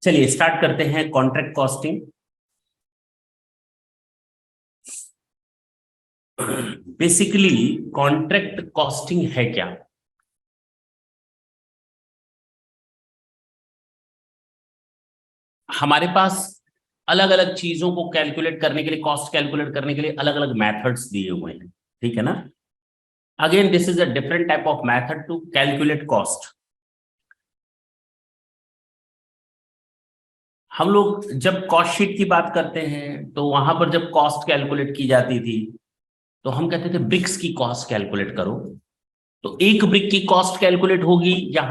चलिए स्टार्ट करते हैं contract costing. Basically contract costing है क्या? हमारे पास अलग अलग चीजों को कैलकुलेट करने के लिए, कॉस्ट कैलकुलेट करने के लिए अलग अलग मेथड्स दिए हुए हैं, ठीक है ना। Again this is a different type of method to calculate cost. हम लोग जब कॉस्ट शीट की बात करते हैं तो वहां पर जब कॉस्ट कैलकुलेट की जाती थी तो हम कहते थे ब्रिक्स की कॉस्ट कैलकुलेट करो। तो एक ब्रिक की कॉस्ट कैलकुलेट होगी या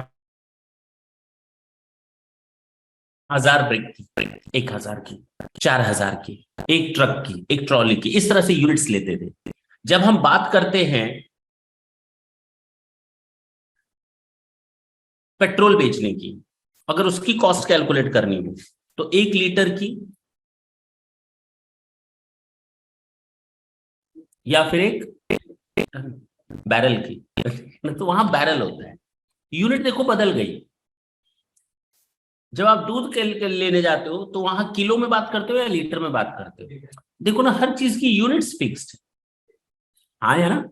1000 ब्रिक की, 1000 की, 4000 की, एक ट्रक की, एक ट्रॉली की, इस तरह से यूनिट्स लेते थे। जब हम बात करते हैं पेट्रोल बेचने की, अगर उसकी कॉस्ट कैलकुलेट करनी हो तो 1 लीटर की या फिर एक बैरल की तो वहां बैरल होता है। यूनिट देखो बदल गई। जब आप दूध के लेने जाते हो तो वहां किलो में बात करते हो या लीटर में बात करते हो? देखो ना, हर चीज की यूनिट्स फिक्स्ड। हाँ है ना।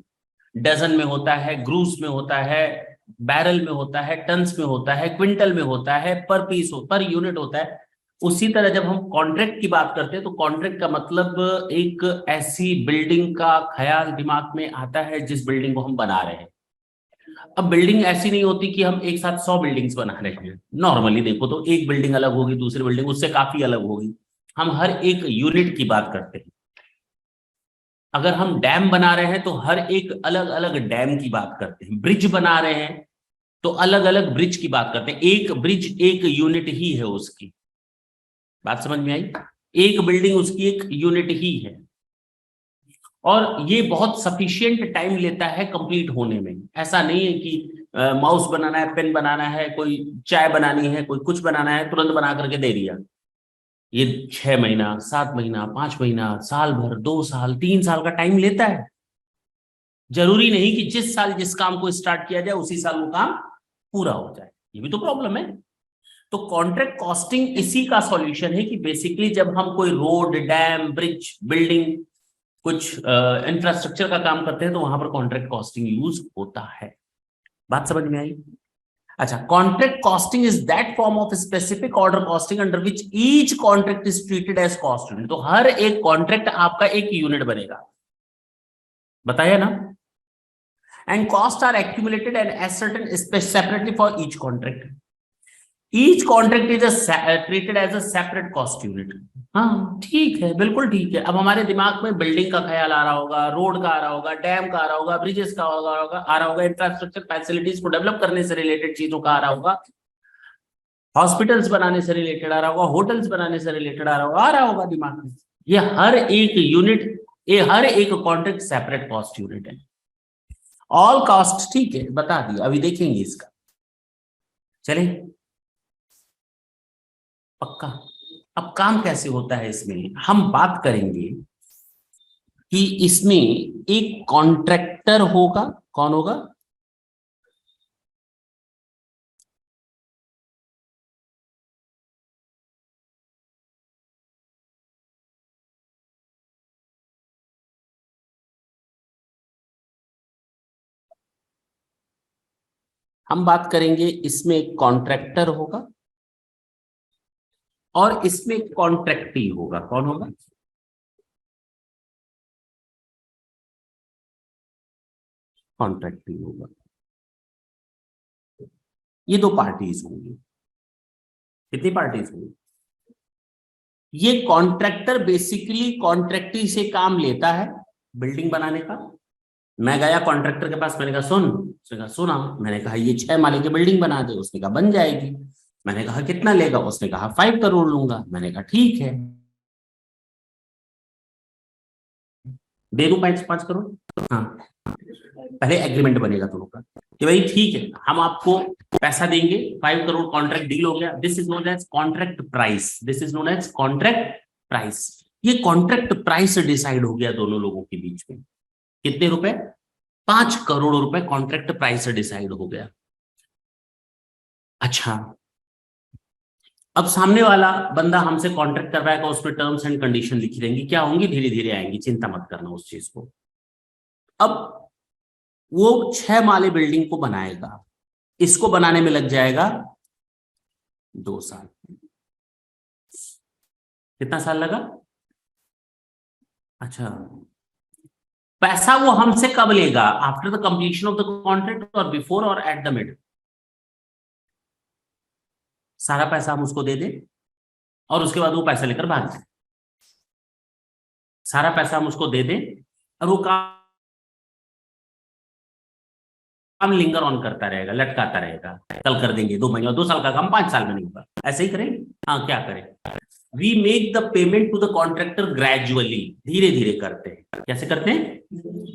डजन में होता है, ग्रूस में होता है, बैरल में होता है, टन्स में होता है, क्विंटल में होता है, पर पीस हो, पर यूनिट होता है। उसी तरह जब हम कॉन्ट्रैक्ट की बात करते हैं तो कॉन्ट्रैक्ट का मतलब एक ऐसी बिल्डिंग का ख्याल दिमाग में आता है जिस बिल्डिंग को हम बना रहे हैं। अब बिल्डिंग ऐसी नहीं होती कि हम एक साथ 100 बिल्डिंग्स बना रहे हैं। नॉर्मली देखो तो एक बिल्डिंग अलग होगी, दूसरी बिल्डिंग उससे काफी अलग होगी। हम हर एक यूनिट की बात करते हैं। अगर हम डैम बना रहे हैं तो हर एक अलग अलग डैम की बात करते हैं। ब्रिज बना रहे हैं तो अलग अलग ब्रिज की बात करते हैं। एक ब्रिज एक यूनिट ही है उसकी। बात समझ में आई? एक बिल्डिंग उसकी एक यूनिट ही है। और ये बहुत सफिशियंट टाइम लेता है कंप्लीट होने में। ऐसा नहीं है कि माउस बनाना है, पेन बनाना है, कोई चाय बनानी है, कोई कुछ बनाना है, तुरंत बना करके दे दिया। ये 6 महीना, 7 महीना, 5 महीना, साल भर, 2 साल, 3 साल का टाइम लेता है। जरूरी नहीं कि जिस साल जिस काम को स्टार्ट किया जाए उसी साल वो काम पूरा हो जाए। ये भी तो प्रॉब्लम है। तो कॉन्ट्रैक्ट कॉस्टिंग इसी का सॉल्यूशन है कि बेसिकली जब हम कोई रोड, डैम, ब्रिज, बिल्डिंग, कुछ इंफ्रास्ट्रक्चर का काम करते हैं तो वहां पर कॉन्ट्रैक्ट कॉस्टिंग यूज होता है। बात समझ में आई? अच्छा, contract costing is that form of specific order costing under which each contract is treated as cost unit. तो हर एक कॉन्ट्रैक्ट आपका एक यूनिट बनेगा, बताया ना। And cost are accumulated and ascertain separately for each contract. Each contract is treated as a separate cost unit. हाँ ठीक है, बिल्कुल ठीक है। अब हमारे दिमाग में बिल्डिंग का ख्याल आ रहा होगा, रोड का आ रहा होगा, डैम का आ रहा होगा, ब्रिजेस का आ रहा होगा, इंफ्रास्ट्रक्चर फैसिलिटीज को डेवलप करने से रिलेटेड चीजों का आ रहा होगा, हॉस्पिटल्स बनाने से रिलेटेड आ रहा होगा, होटल्स बनाने से रिलेटेड आ रहा होगा दिमाग में। ये हर एक यूनिट, ये हर एक कॉन्ट्रैक्ट सेपरेट कॉस्ट यूनिट है। ऑल कॉस्ट, ठीक है, बता दिया, अभी देखेंगे इसका। चले पक्का। अब काम कैसे होता है इसमें हम बात करेंगे कि इसमें एक कॉन्ट्रैक्टर होगा। कौन होगा? हम बात करेंगे इसमें एक कॉन्ट्रैक्टर होगा और इसमें कॉन्ट्रैक्टी होगा। कौन होगा? कॉन्ट्रैक्टी होगा। ये दो पार्टीज होंगी। कितनी पार्टीज होंगी? ये कॉन्ट्रैक्टर बेसिकली कॉन्ट्रैक्टी से काम लेता है बिल्डिंग बनाने का। मैं गया कॉन्ट्रैक्टर के पास, मैंने कहा सुन, उसने कहा सुना। मैंने कहा ये 6 माले की बिल्डिंग बना दे। उसने कहा बन जाएगी। मैंने कहा कितना लेगा? उसने कहा 5 करोड़ लूंगा। मैंने कहा ठीक है, दे दूं 5 5 करोड़। हाँ, पहले एग्रीमेंट बनेगा दोनों का कि भाई ठीक है हम आपको पैसा देंगे, 5 करोड़ कॉन्ट्रैक्ट डील हो गया। This is known as contract price. This is known as contract price. ये कॉन्ट्रैक्ट प्राइस डिसाइड हो गया दोनों लोगों के बीच में। कितने रुपए? 5 करोड़ रुपए कॉन्ट्रैक्ट प्राइस डिसाइड हो गया। अच्छा, अब सामने वाला बंदा हमसे कॉन्ट्रैक्ट करवाएगा, उसमें टर्म्स एंड कंडीशन लिखी रहेंगी, क्या होंगी, धीरे धीरे आएंगी, चिंता मत करना उस चीज को। अब वो 6 माले बिल्डिंग को बनाएगा, इसको बनाने में लग जाएगा 2 साल। कितना साल लगा? अच्छा, पैसा वो हमसे कब लेगा? After the completion of the contract और बिफोर और एट द मिड? सारा पैसा हम उसको दे दें और उसके बाद वो पैसा लेकर भाग जाए। सारा पैसा हम उसको दे दें और वो काम लिंगर ऑन करता रहेगा, लटकाता रहेगा, कल कर देंगे, 2 महीने और 2 साल का काम 5 साल में नहीं होगा, ऐसे ही करें? हाँ, क्या करें? We make the payment to the contractor gradually, धीरे धीरे करते हैं। कैसे करते हैं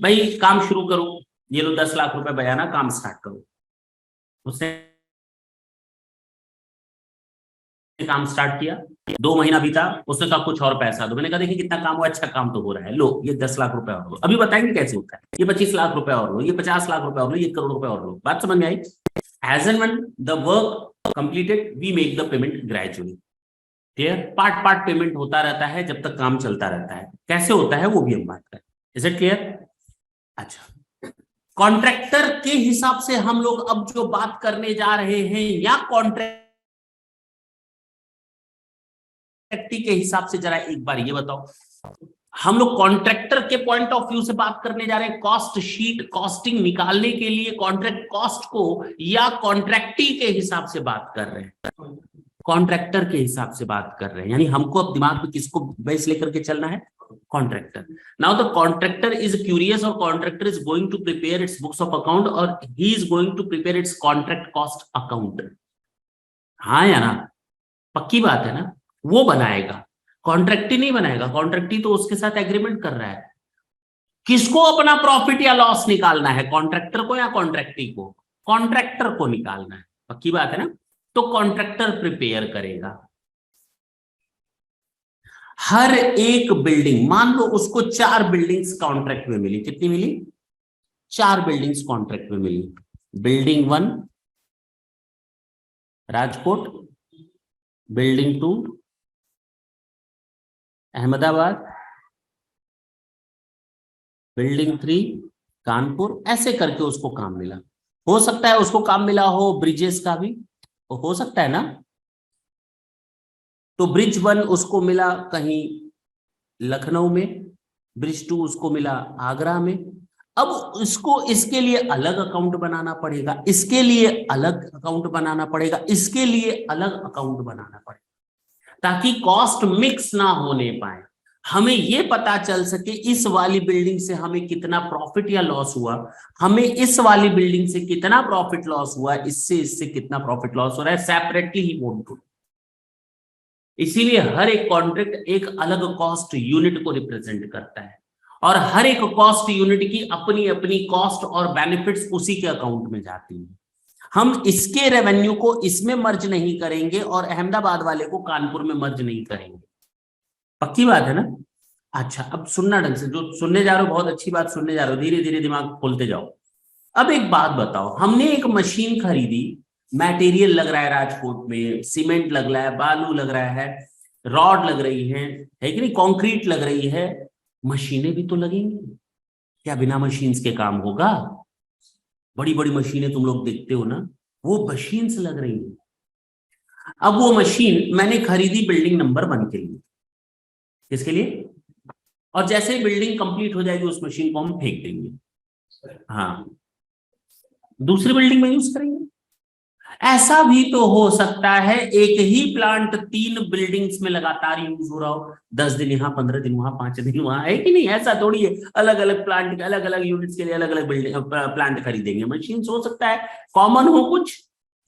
भाई? काम शुरू करो, ये लो 10 लाख रुपए बयाना, काम स्टार्ट करो। उसने काम स्टार्ट किया, 2 महीना बीता, उसने कहा कुछ और पैसा दो। मैंने कहा देखिए कितना काम हुआ, अच्छा काम तो हो रहा है, लो ये 10 लाख रुपए और लो। अभी बताएंगे कैसे होता है, ये 25 लाख रुपए और लो, ये 50 लाख रुपए और लो, ये 1 करोड़ रुपए और लो। बात समझ में आई? As and when the work completed we make the payment gradually. Clear? Part part payment होता रहता है जब तक काम चलता रहता है। कैसे होता है वो भी हम बात करें। Is it clear? अच्छा, कॉन्ट्रैक्टर के हिसाब से हम लोग अब जो बात करने जा रहे हैं, या कॉन्ट्रैक्ट के हिसाब से, जरा एक बार ये बताओ, हम लोग कॉन्ट्रैक्टर के पॉइंट ऑफ व्यू से बात करने जा रहे हैं, कॉस्ट शीट कॉस्टिंग निकालने के लिए कॉन्ट्रैक्ट कॉस्ट को, या कॉन्ट्रैक्टी के हिसाब से बात कर रहे हैं? कॉन्ट्रैक्टर के हिसाब से बात कर रहे हैं, यानी हमको अब दिमाग में किसको बेस लेकर के चलना है? Contractor. Now the contractor is curious और contractor is going to prepare its books of account और he is going to prepare its contract cost account. हाँ या ना? पक्की बात है ना? वो बनाएगा, कॉन्ट्रैक्टी नहीं बनाएगा। कॉन्ट्रैक्टी तो उसके साथ एग्रीमेंट कर रहा है। किसको अपना प्रॉफिट या लॉस निकालना है, कॉन्ट्रैक्टर को या कॉन्ट्रैक्टी को? कॉन्ट्रैक्टर को निकालना है। पक्की बात है ना? तो कॉन्ट्रैक्टर प्रिपेयर करेगा। हर एक बिल्डिंग, मान लो उसको 4 बिल्डिंग्स कॉन्ट्रैक्ट में मिली। कितनी मिली? 4 बिल्डिंग्स कॉन्ट्रैक्ट में मिली। Building 1 Rajkot, building 2 Ahmedabad, building 3 Kanpur, ऐसे करके उसको काम मिला। हो सकता है उसको काम मिला हो ब्रिजेस का भी, हो सकता है ना? तो ब्रिज 1 उसको मिला कहीं लखनऊ में, ब्रिज 2 उसको मिला आगरा में। अब उसको इसके लिए अलग अकाउंट बनाना पड़ेगा, इसके लिए अलग अकाउंट बनाना पड़ेगा, इसके लिए अलग अकाउंट बनाना पड़ेगा, ताकि कॉस्ट मिक्स ना होने पाए। हमें ये पता चल सके इस वाली बिल्डिंग से हमें कितना प्रॉफिट या लॉस हुआ, हमें इस वाली बिल्डिंग से कितना प्रॉफिट लॉस हुआ, इससे कितना प्रॉफिट लॉस हो रहा है, सेपरेटली ही वोट टू। इसीलिए हर एक कॉन्ट्रैक्ट एक अलग कॉस्ट यूनिट को रिप्रेजेंट करता है और हर एक कॉस्ट यूनिट की अपनी अपनी कॉस्ट और बेनिफिट्स उसी के अकाउंट में जाती है। हम इसके रेवेन्यू को इसमें मर्ज नहीं करेंगे और अहमदाबाद वाले को कानपुर में मर्ज नहीं करेंगे। पक्की बात है ना? अच्छा, अब सुनना ढंग से, जो सुनने जा रहे हो बहुत अच्छी बात सुनने जा रहे हो, धीरे धीरे दिमाग खोलते जाओ। अब एक बात बताओ, हमने एक मशीन खरीदी, मटेरियल लग रहा है राजकोट में, सीमेंट लग रहा है, बालू लग रहा है, रॉड लग रही है कि नहीं, कंक्रीट लग रही है, मशीनें भी तो लगेंगी। क्या बिना मशीन्स के काम होगा? बड़ी बड़ी मशीनें तुम लोग देखते हो ना, वो मशीन्स लग रही है। अब वो मशीन मैंने खरीदी बिल्डिंग नंबर 1 के लिए। किसके लिए? और जैसे ही बिल्डिंग कंप्लीट हो जाएगी उस मशीन को हम फेंक देंगे, हाँ, दूसरी बिल्डिंग में यूज करेंगे। ऐसा भी तो हो सकता है एक ही प्लांट 3 बिल्डिंग्स में लगातार यूज हो रहा हो, 10 दिन यहाँ, 15 दिन वहां, 5 दिन वहां, है कि नहीं? ऐसा थोड़ी है, अलग अलग प्लांट के अलग अलग यूनिट्स के लिए अलग अलग बिल्डिंग प्लांट खरीदेंगे। मशीन हो सकता है कॉमन हो,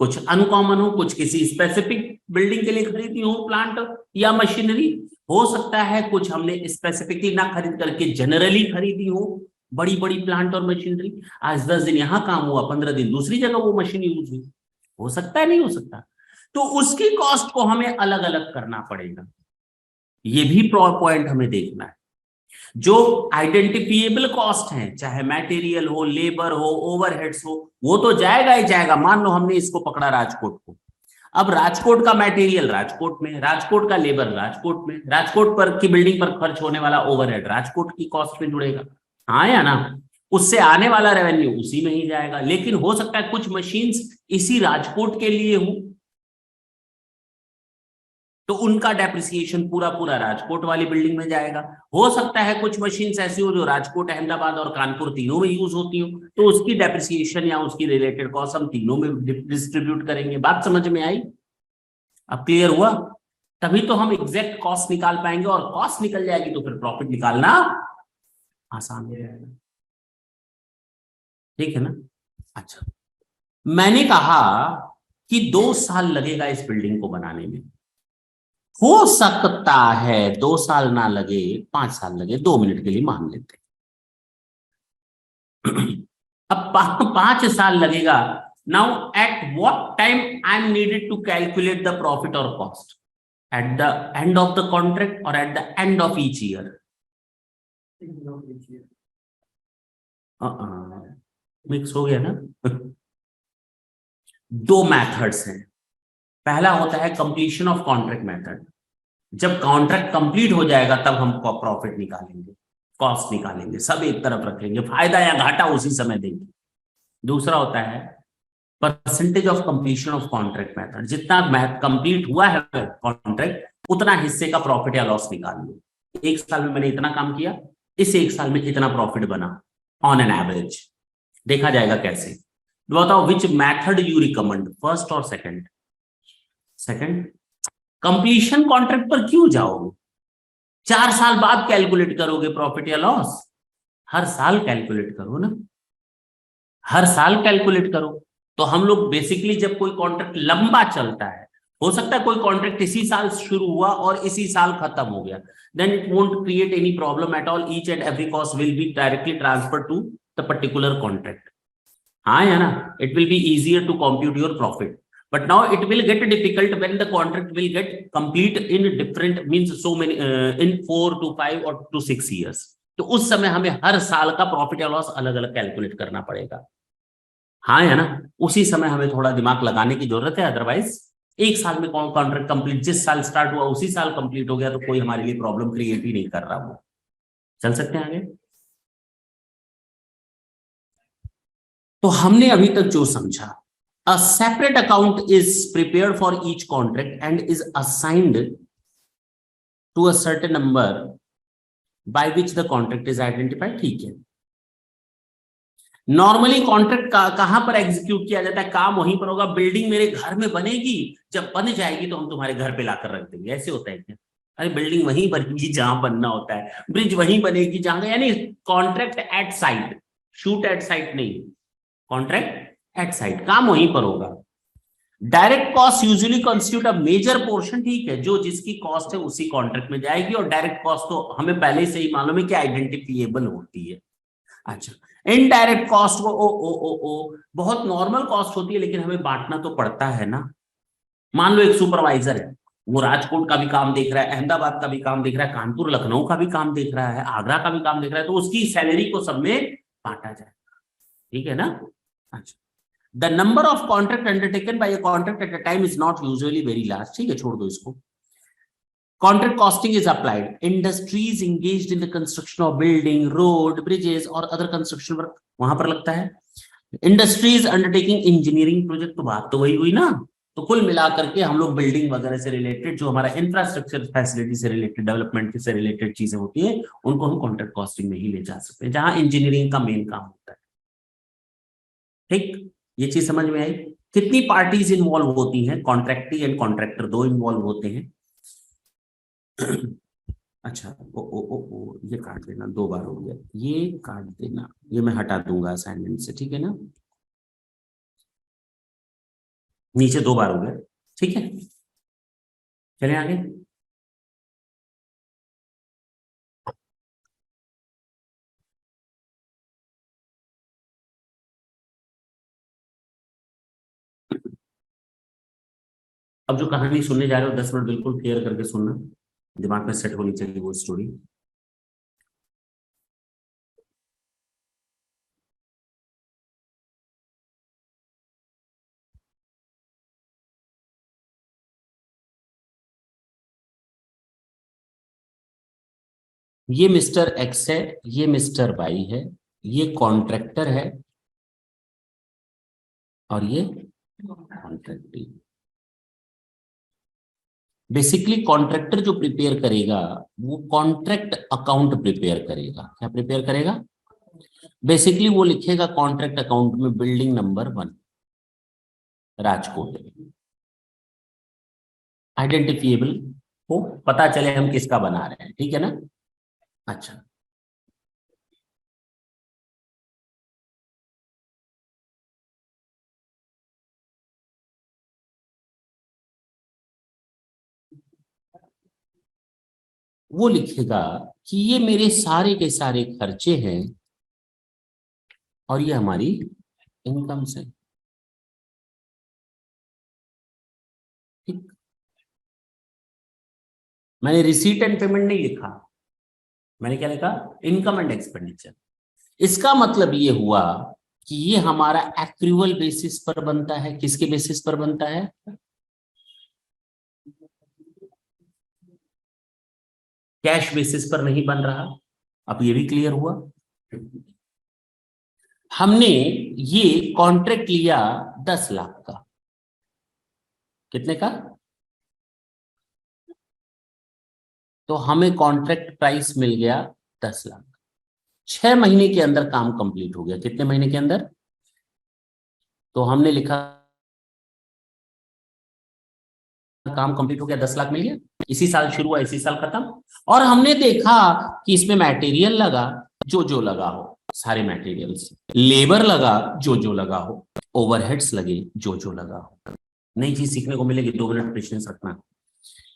कुछ अनकॉमन हो, कुछ किसी स्पेसिफिक बिल्डिंग के लिए खरीदी हो प्लांट या मशीनरी। हो सकता है कुछ हमने स्पेसिफिकली ना खरीद करके जनरली खरीदी हो, बड़ी बड़ी प्लांट और मशीनरी। आज 10 दिन यहाँ काम हुआ, 15 दिन दूसरी जगह वो मशीन यूज हुई। हो सकता है, नहीं हो सकता? तो उसकी कॉस्ट को हमें अलग अलग करना पड़ेगा। ये भी पॉइंट हमें देखना है। जो आइडेंटिफिएबल कॉस्ट है, चाहे मटेरियल हो, लेबर हो, ओवरहेड्स हो, वो तो जाएगा ही जाएगा। मान लो हमने इसको पकड़ा राजकोट को, अब राजकोट का मटेरियल राजकोट में, राजकोट का लेबर राजकोट में, राजकोट पर की बिल्डिंग पर खर्च होने वाला ओवरहेड राजकोट की कॉस्ट में जुड़ेगा। हाँ या ना? उससे आने वाला रेवेन्यू उसी में ही जाएगा। लेकिन हो सकता है कुछ मशीन्स इसी राजकोट के लिए हो, तो उनका डेप्रिसिएशन पूरा पूरा राजकोट वाली बिल्डिंग में जाएगा। हो सकता है कुछ मशीन्स ऐसी हो जो राजकोट, अहमदाबाद और कानपुर तीनों में यूज होती हो, तो उसकी डेप्रिसिएशन या उसकी रिलेटेड कॉस्ट हम तीनों में डिस्ट्रीब्यूट करेंगे। बात समझ में आई? अब क्लियर हुआ? तभी तो हम एग्जैक्ट कॉस्ट निकाल पाएंगे, और कॉस्ट निकल जाएगी तो फिर प्रॉफिट निकालना आसान हो जाएगा। ठीक है ना? अच्छा, मैंने कहा कि 2 साल लगेगा इस बिल्डिंग को बनाने में। हो सकता है 2 साल ना लगे, 5 साल लगे, 2 मिनट के लिए मान लेते हैं। अब 5 साल लगेगा। Now at what time I am needed to calculate the profit और cost? At the end of the contract और at the end of each year? Mix हो गया ना? दो मैथड्स हैं। पहला होता है कंप्लीशन ऑफ कॉन्ट्रैक्ट मेथड। जब कॉन्ट्रैक्ट कंप्लीट हो जाएगा तब हम प्रॉफिट निकालेंगे, कॉस्ट निकालेंगे, सब एक तरफ रखेंगे, फायदा या घाटा उसी समय देंगे। दूसरा होता है percentage of completion of contract method. जितना मैथ कंप्लीट हुआ है कॉन्ट्रैक्ट, उतना हिस्से का प्रॉफिट या लॉस निकाल लो। 1 साल में मैंने इतना काम किया, इस 1 साल में इतना प्रॉफिट बना ऑन एन एवरेज। देखा जाएगा कैसे। बताओ which method you recommend, first और सेकंड? सेकंड। कंप्लीशन कॉन्ट्रैक्ट पर क्यों जाओगे? 4 साल बाद कैलकुलेट करोगे प्रॉफिट या लॉस? हर साल कैलकुलेट करो ना, हर साल कैलकुलेट करो। तो हम लोग बेसिकली जब कोई कॉन्ट्रैक्ट लंबा चलता है, हो सकता है कोई कॉन्ट्रैक्ट इसी साल शुरू हुआ और इसी साल खत्म हो गया, then it won't create any problem at all. Each and every cost will be directly transfer to the particular contract. हाँ या ना? It will be easier to compute your profit. But now it will get difficult when the contract will get complete in different means so many in 4 to 5 or to 6 years. तो उस समय हमें हर साल का profit या loss अलग अलग calculate करना पड़ेगा। हाँ है ना? उसी समय हमें थोड़ा दिमाग लगाने की जरूरत है, अदरवाइज 1 साल में कौन कॉन्ट्रैक्ट कंप्लीट, जिस साल स्टार्ट हुआ उसी साल कंप्लीट हो गया, तो कोई हमारे लिए प्रॉब्लम क्रिएट ही नहीं कर रहा। वो चल सकते हैं आगे। तो हमने अभी तक जो समझा, a separate account is prepared for each contract and is assigned to a certain number by which the contract is identified। ठीक है। नॉर्मली कॉन्ट्रैक्ट कहां पर एग्जीक्यूट किया जाता है? काम वहीं पर होगा। बिल्डिंग मेरे घर में बनेगी, जब बन जाएगी तो हम तुम्हारे घर पे लाकर रख देंगे, ऐसे होता है क्या? अरे बिल्डिंग वहीं बनेगी जहां बनना होता है, ब्रिज वहीं बनेगी जहां, यानी contract at site, shoot at sight नहीं, कॉन्ट्रैक्ट एट साइट, काम वहीं पर होगा। Direct cost usually constitute a major portion. ठीक है, जो जिसकी कॉस्ट है उसी कॉन्ट्रैक्ट में जाएगी, और डायरेक्ट कॉस्ट तो हमें पहले से ही मालूम है कि आइडेंटिफिएबल होती है। अच्छा, इनडायरेक्ट कॉस्ट को ओ बहुत नॉर्मल कॉस्ट होती है, लेकिन हमें बांटना तो पड़ता है ना। मान लो एक सुपरवाइजर है, वो राजकोट का भी काम देख रहा है, अहमदाबाद का भी काम देख रहा है, कानपुर लखनऊ का भी काम देख रहा है, आगरा का भी काम देख रहा है, तो उसकी सैलरी को सब में बांटा जाए। ठीक है ना? अच्छा, the number of contract undertaken by a contract at a time is not usually very large. ठीक है, छोड़ दो इसको। Contract costing is applied. Industries engaged in the construction of building, road, bridges और other construction work वहां पर लगता है। Industries undertaking engineering project, तो बात तो वही हुई ना। तो कुल मिलाकर के हम लोग बिल्डिंग वगैरह से रिलेटेड, जो हमारा इंफ्रास्ट्रक्चर फैसिलिटी से रिलेटेड, डेवलपमेंट से रिलेटेड चीजें होती है, उनको हम कॉन्ट्रैक्ट कॉस्टिंग में ही ले जा सकते हैं, जहां इंजीनियरिंग का मेन काम होता है। ठीक, ये चीज समझ में आई? कितनी पार्टीज इन्वॉल्व होती हैं? कॉन्ट्रैक्टी एंड कॉन्ट्रैक्टर दो इन्वॉल्व होते हैं। अच्छा, ओ ये काट देना, 2 बार हो गया, ये काट देना, ये मैं हटा दूंगा असाइनमेंट से, ठीक है ना? नीचे 2 बार हो गया, ठीक है। चले आगे। अब जो कहानी सुनने जा रहे हो 10 मिनट बिल्कुल क्लियर करके सुनना, दिमाग में सेट होनी चाहिए वो स्टोरी। ये मिस्टर एक्स है, ये मिस्टर वाई है, ये कॉन्ट्रैक्टर है और ये कॉन्ट्रैक्टी। बेसिकली कॉन्ट्रैक्टर जो प्रिपेयर करेगा वो कॉन्ट्रैक्ट अकाउंट प्रिपेयर करेगा। क्या प्रिपेयर करेगा? बेसिकली वो लिखेगा कॉन्ट्रैक्ट अकाउंट में बिल्डिंग नंबर 1 राजकोट, आइडेंटिफिएबल हो, पता चले हम किसका बना रहे हैं, ठीक है ना। अच्छा, वो लिखेगा कि ये मेरे सारे के सारे खर्चे हैं और ये हमारी इनकम से, ठीक। मैंने रिसीट एंड पेमेंट नहीं लिखा, मैंने क्या लिखा? Income and expenditure. इसका मतलब ये हुआ कि ये हमारा एक्रूअल बेसिस पर बनता है। किसके बेसिस पर बनता है? कैश बेसिस पर नहीं बन रहा। अब ये भी क्लियर हुआ। हमने ये कॉन्ट्रैक्ट लिया 10 लाख का। कितने का? तो हमें कॉन्ट्रैक्ट प्राइस मिल गया 10 लाख। 6 महीने के अंदर काम कंप्लीट हो गया। कितने महीने के अंदर? तो हमने लिखा काम कंप्लीट हो गया, 10 लाख मिल गया। इसी साल शुरू हुआ, इसी साल खत्म। और हमने देखा कि इसमें मटेरियल लगा, जो लगा हो सारे मटेरियल्स, लेबर लगा जो लगा हो, ओवरहेड्स लगे जो लगा हो। नई चीज सीखने को मिलेगी, 2 मिनट पेशेंस रखना।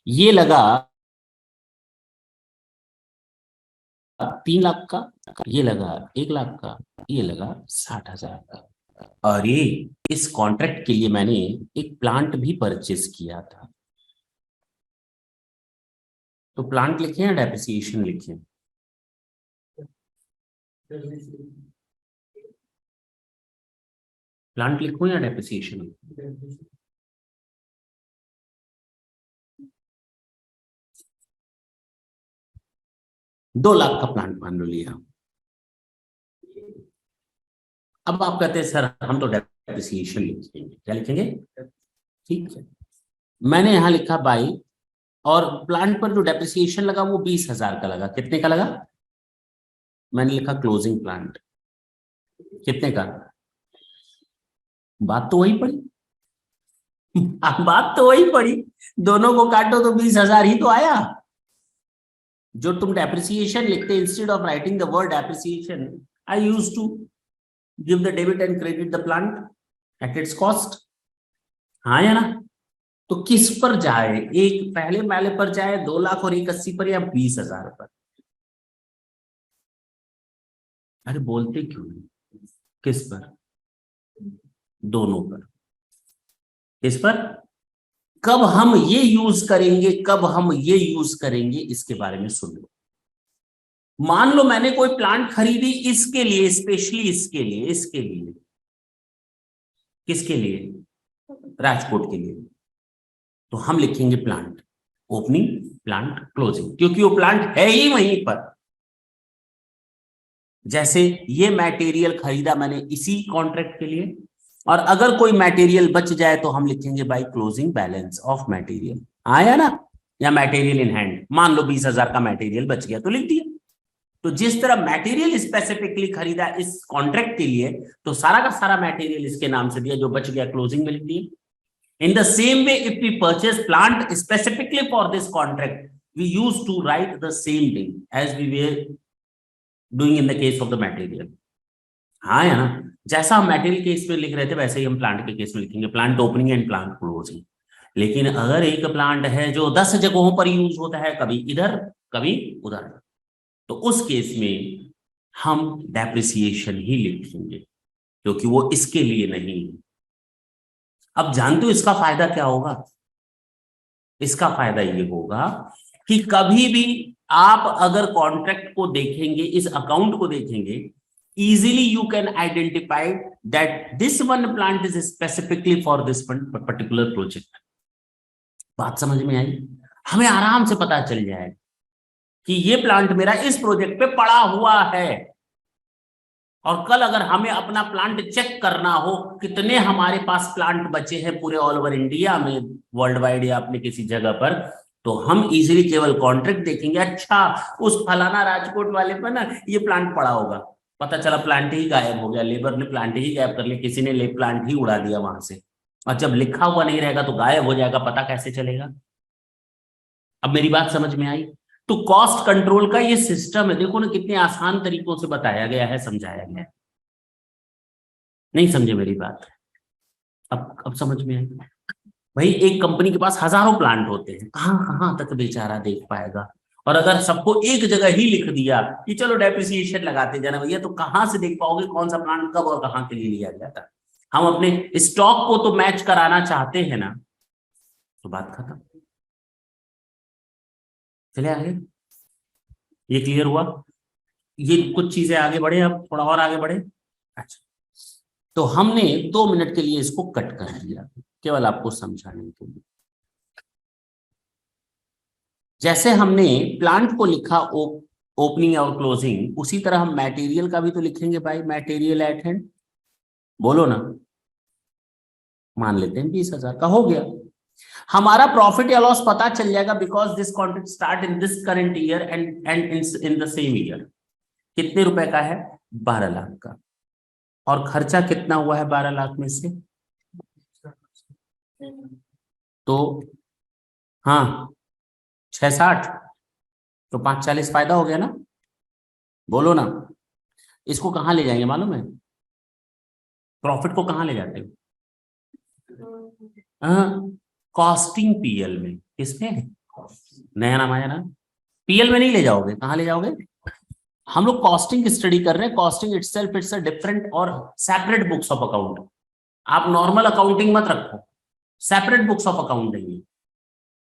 ये लगा 3 लाख का, ये लगा 1 लाख का, ये लगा 60,000 का। अरे, इस कॉन्ट्रैक्ट के लिए मैंने एक प्लांट भी परचेस किया था। तो प्लांट लिखे या डेप्रिसिएशन लिखे? प्लांट लिखूं या डेप्रिसिएशन? 2 लाख का प्लांट मान लो लिया। अब आप कहते हैं सर हम तो डेप्रिसिएशन लिखेंगे। क्या लिखेंगे? ठीक है, मैंने यहां लिखा बाई, और प्लांट पर जो डेप्रिसिएशन लगा वो 20,000 का लगा। कितने का लगा? मैंने लिखा क्लोजिंग प्लांट। कितने का? बात तो वही पड़ी। बात तो वही पड़ी। दोनों को काटो तो 20,000 ही तो आया। जो तुम डेप्रिसिएशन लिखते, instead of writing the word depreciation, I use to give the debit and credit the plant at its cost. हाँ या ना? तो किस पर जाए? एक पहले वाले पर जाए 2 लाख और 180 पर, या 20,000 पर? अरे बोलते क्यों नहीं? किस पर? दोनों पर। किस पर? कब हम ये यूज करेंगे, कब हम ये यूज करेंगे, इसके बारे में सुन लो। मान लो मैंने कोई प्लांट खरीदी इसके लिए, स्पेशली इसके लिए, इसके लिए। किसके लिए? राजकोट के लिए। तो हम लिखेंगे प्लांट ओपनिंग, प्लांट क्लोजिंग, क्योंकि वो प्लांट है ही वहीं पर। जैसे ये मटेरियल खरीदा मैंने इसी कॉन्ट्रैक्ट के लिए, और अगर कोई मटेरियल बच जाए तो हम लिखेंगे by closing balance of material. आया ना? या मटेरियल इन हैंड। मान लो 20,000 का मटेरियल बच गया तो लिख दिया। तो जिस तरह मटेरियल स्पेसिफिकली खरीदा इस कॉन्ट्रैक्ट के लिए, तो सारा का सारा मटेरियल इसके नाम से दिया, जो बच गया क्लोजिंग में लिख दिया। In the same way, if we purchase plant specifically for this contract, we used to write the same thing as we were doing in the case of the material. हाँ या ना? जैसा हम मटेरियल केस में लिख रहे थे वैसे ही हम प्लांट के केस में लिखेंगे, plant opening and plant closing. लेकिन अगर एक प्लांट है जो 10 जगहों पर यूज होता है, कभी इधर कभी उधर, तो उस केस में हम डेप्रिसिएशन ही लिखेंगे, क्योंकि वो इसके लिए नहीं। अब जानते हो इसका फायदा क्या होगा? इसका फायदा ये होगा कि कभी भी आप अगर कॉन्ट्रैक्ट को देखेंगे, इस अकाउंट को देखेंगे, easily you can identify that this one plant is specifically for this particular project. बात समझ में आई? हमें आराम से पता चल जाए कि ये प्लांट मेरा इस प्रोजेक्ट पे पड़ा हुआ है, और कल अगर हमें अपना प्लांट चेक करना हो कितने हमारे पास प्लांट बचे हैं पूरे ऑल ओवर इंडिया में, वर्ल्ड वाइड या अपने किसी जगह पर, तो हम इजीली केवल कॉन्ट्रैक्ट देखेंगे, अच्छा उस फलाना राजकोट वाले पर ना ये प्लांट पड़ा होगा, पता चला प्लांट ही गायब हो गया, लेबर ने प्लांट ही गायब कर लिया, किसी ने ले प्लांट ही उड़ा दिया वहां से, और जब लिखा हुआ नहीं रहेगा तो गायब हो जाएगा, पता कैसे चलेगा? अब मेरी बात समझ में आई? तो कॉस्ट कंट्रोल का ये सिस्टम है, देखो ना कितने आसान तरीकों से बताया गया है, समझाया गया है। नहीं समझे मेरी बात? अब समझ में आई? भाई एक कंपनी के पास हजारों प्लांट होते हैं, कहाँ कहाँ तक बेचारा देख पाएगा? और अगर सबको एक जगह ही लिख दिया कि चलो डेप्रिसिएशन लगाते जाना भैया, तो कहाँ से देख पाओगे कौन सा प्लांट कब और कहाँ के लिए लिया गया था? हम अपने स्टॉक को तो मैच कराना चाहते हैं ना, तो बात खत्म। चले आगे, ये क्लियर हुआ? ये कुछ चीजें आगे बढ़े, अब थोड़ा और आगे बढ़े। अच्छा, तो हमने 2 मिनट के लिए इसको कट कर दिया केवल आपको समझाने के लिए। जैसे हमने प्लांट को लिखा ओपनिंग और क्लोजिंग, उसी तरह हम मटेरियल का भी तो लिखेंगे भाई, मटेरियल एट हैंड, बोलो ना। मान लेते हैं 20,000 का हो गया, हमारा प्रॉफिट या लॉस पता चल जाएगा, because this contract start in this current year and in the same year. कितने रुपए का है? 12 लाख का। और खर्चा कितना हुआ है 12 लाख में से? तो हाँ 6-60, तो 5-40 फायदा हो गया ना, बोलो ना। इसको कहाँ ले जाएंगे मालूम है? प्रॉफिट को कहाँ ले जाते हो? कॉस्टिंग पीएल में। किसमें? नया नाम आया ना, पीएल में नहीं ले जाओगे, कहाँ ले जाओगे? हम लोग कॉस्टिंग स्टडी कर रहे हैं, costing itself it's a different और सेपरेट बुक्स ऑफ अकाउंट। आप नॉर्मल अकाउंटिंग मत रखो, सेपरेट बुक्स ऑफ अकाउंट है ये।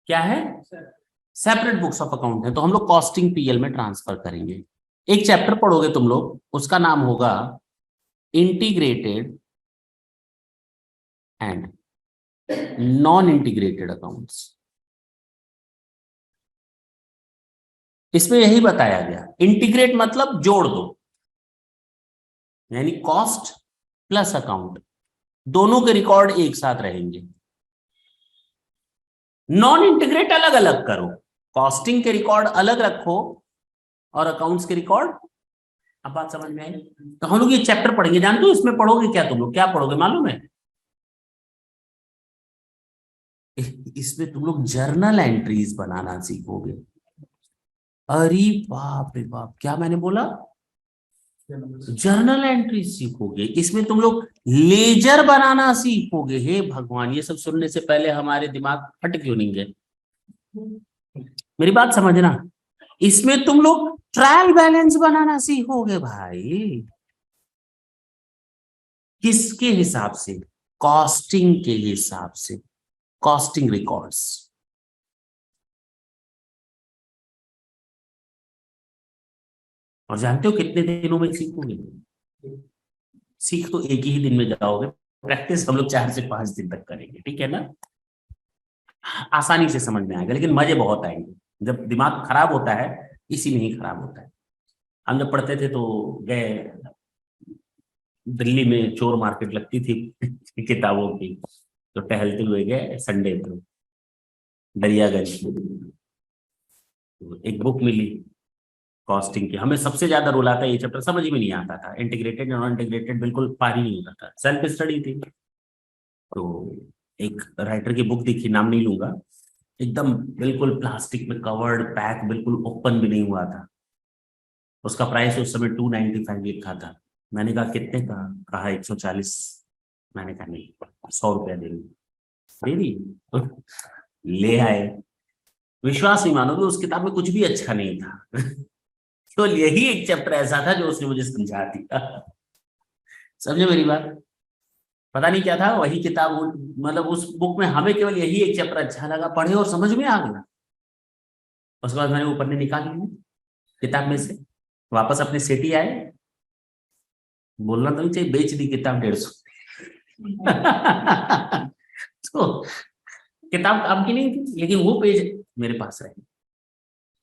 क्या है? सेपरेट बुक्स ऑफ अकाउंट है, तो हम लोग कॉस्टिंग पीएल में ट्रांसफर करेंगे। एक चैप्टर पढ़ोगे तुम लोग, उसका नाम होगा integrated and non integrated accounts. इसमें यही बताया गया, इंटीग्रेट मतलब जोड़ दो, यानी कॉस्ट प्लस अकाउंट दोनों के रिकॉर्ड एक साथ रहेंगे। नॉन इंटीग्रेट अलग अलग करो, कॉस्टिंग के रिकॉर्ड अलग रखो और अकाउंट्स के रिकॉर्ड। अब बात समझ में आई? तो हम लोग ये चैप्टर पढ़ेंगे, जानते हो इसमें पढ़ोगे क्या? तुम लोग क्या पढ़ोगे मालूम है? इसमें तुम लोग जर्नल एंट्रीज बनाना सीखोगे। अरे बाप रे बाप, क्या मैंने बोला? जर्नल एंट्री सीखोगे, इसमें तुम लोग लेजर बनाना सीखोगे। हे भगवान, ये सब सुनने से पहले हमारे दिमाग फट क्यों नहीं गए? मेरी बात समझना, इसमें तुम लोग ट्रायल बैलेंस बनाना सीखोगे भाई। किसके हिसाब से? कॉस्टिंग के हिसाब से, कॉस्टिंग रिकॉर्ड्स। और जानते हो कितने दिनों में सीखोगे? सीख तो एक ही दिन में जाओगे, प्रैक्टिस हम लोग 4 से 5 दिन तक करेंगे, ठीक है ना? आसानी से समझ में आएगा, लेकिन मजे बहुत आएंगे। जब दिमाग खराब होता है, इसी में ही खराब होता है। हम जब पढ़ते थे तो गए, दिल्ली में चोर मार्केट लगती थी किताबों की, तो टहलते हुए गए संडे को दरियागंज, तो एक बुक मिली कॉस्टिंग की। हमें सबसे ज्यादा रुलाता ये चैप्टर, समझ में नहीं आता था, इंटीग्रेटेड नॉन इंटीग्रेटेड बिल्कुल पार ही नहीं होता था, सेल्फ स्टडी थी। तो एक राइटर की बुक दिखी, नाम नहीं लूंगा, एकदम बिल्कुल प्लास्टिक में कवर्ड पैक, बिल्कुल ओपन भी नहीं हुआ था। उसका प्राइस उस समय 295 लिखा था। मैंने कहा कितने का? कहा 140। मैंने कहा नहीं, 100 रुपया दे दी ले आए। विश्वास नहीं मानोगे, उस किताब में कुछ भी अच्छा नहीं था तो यही एक चैप्टर ऐसा था जो उसने मुझे समझा दिया समझे मेरी बात? पता नहीं क्या था वही किताब, मतलब उस बुक में हमें केवल यही एक चैप्टर अच्छा लगा, पढ़े और समझ में आ गया। उसके बाद मैंने वो पढ़ने निकाल लिया किताब में से, वापस अपने सिटी आए, बोलना तो नहीं चाहिए, बेच दी किताब 150 तो किताब काम की नहीं थी, लेकिन वो पेज मेरे पास रहे।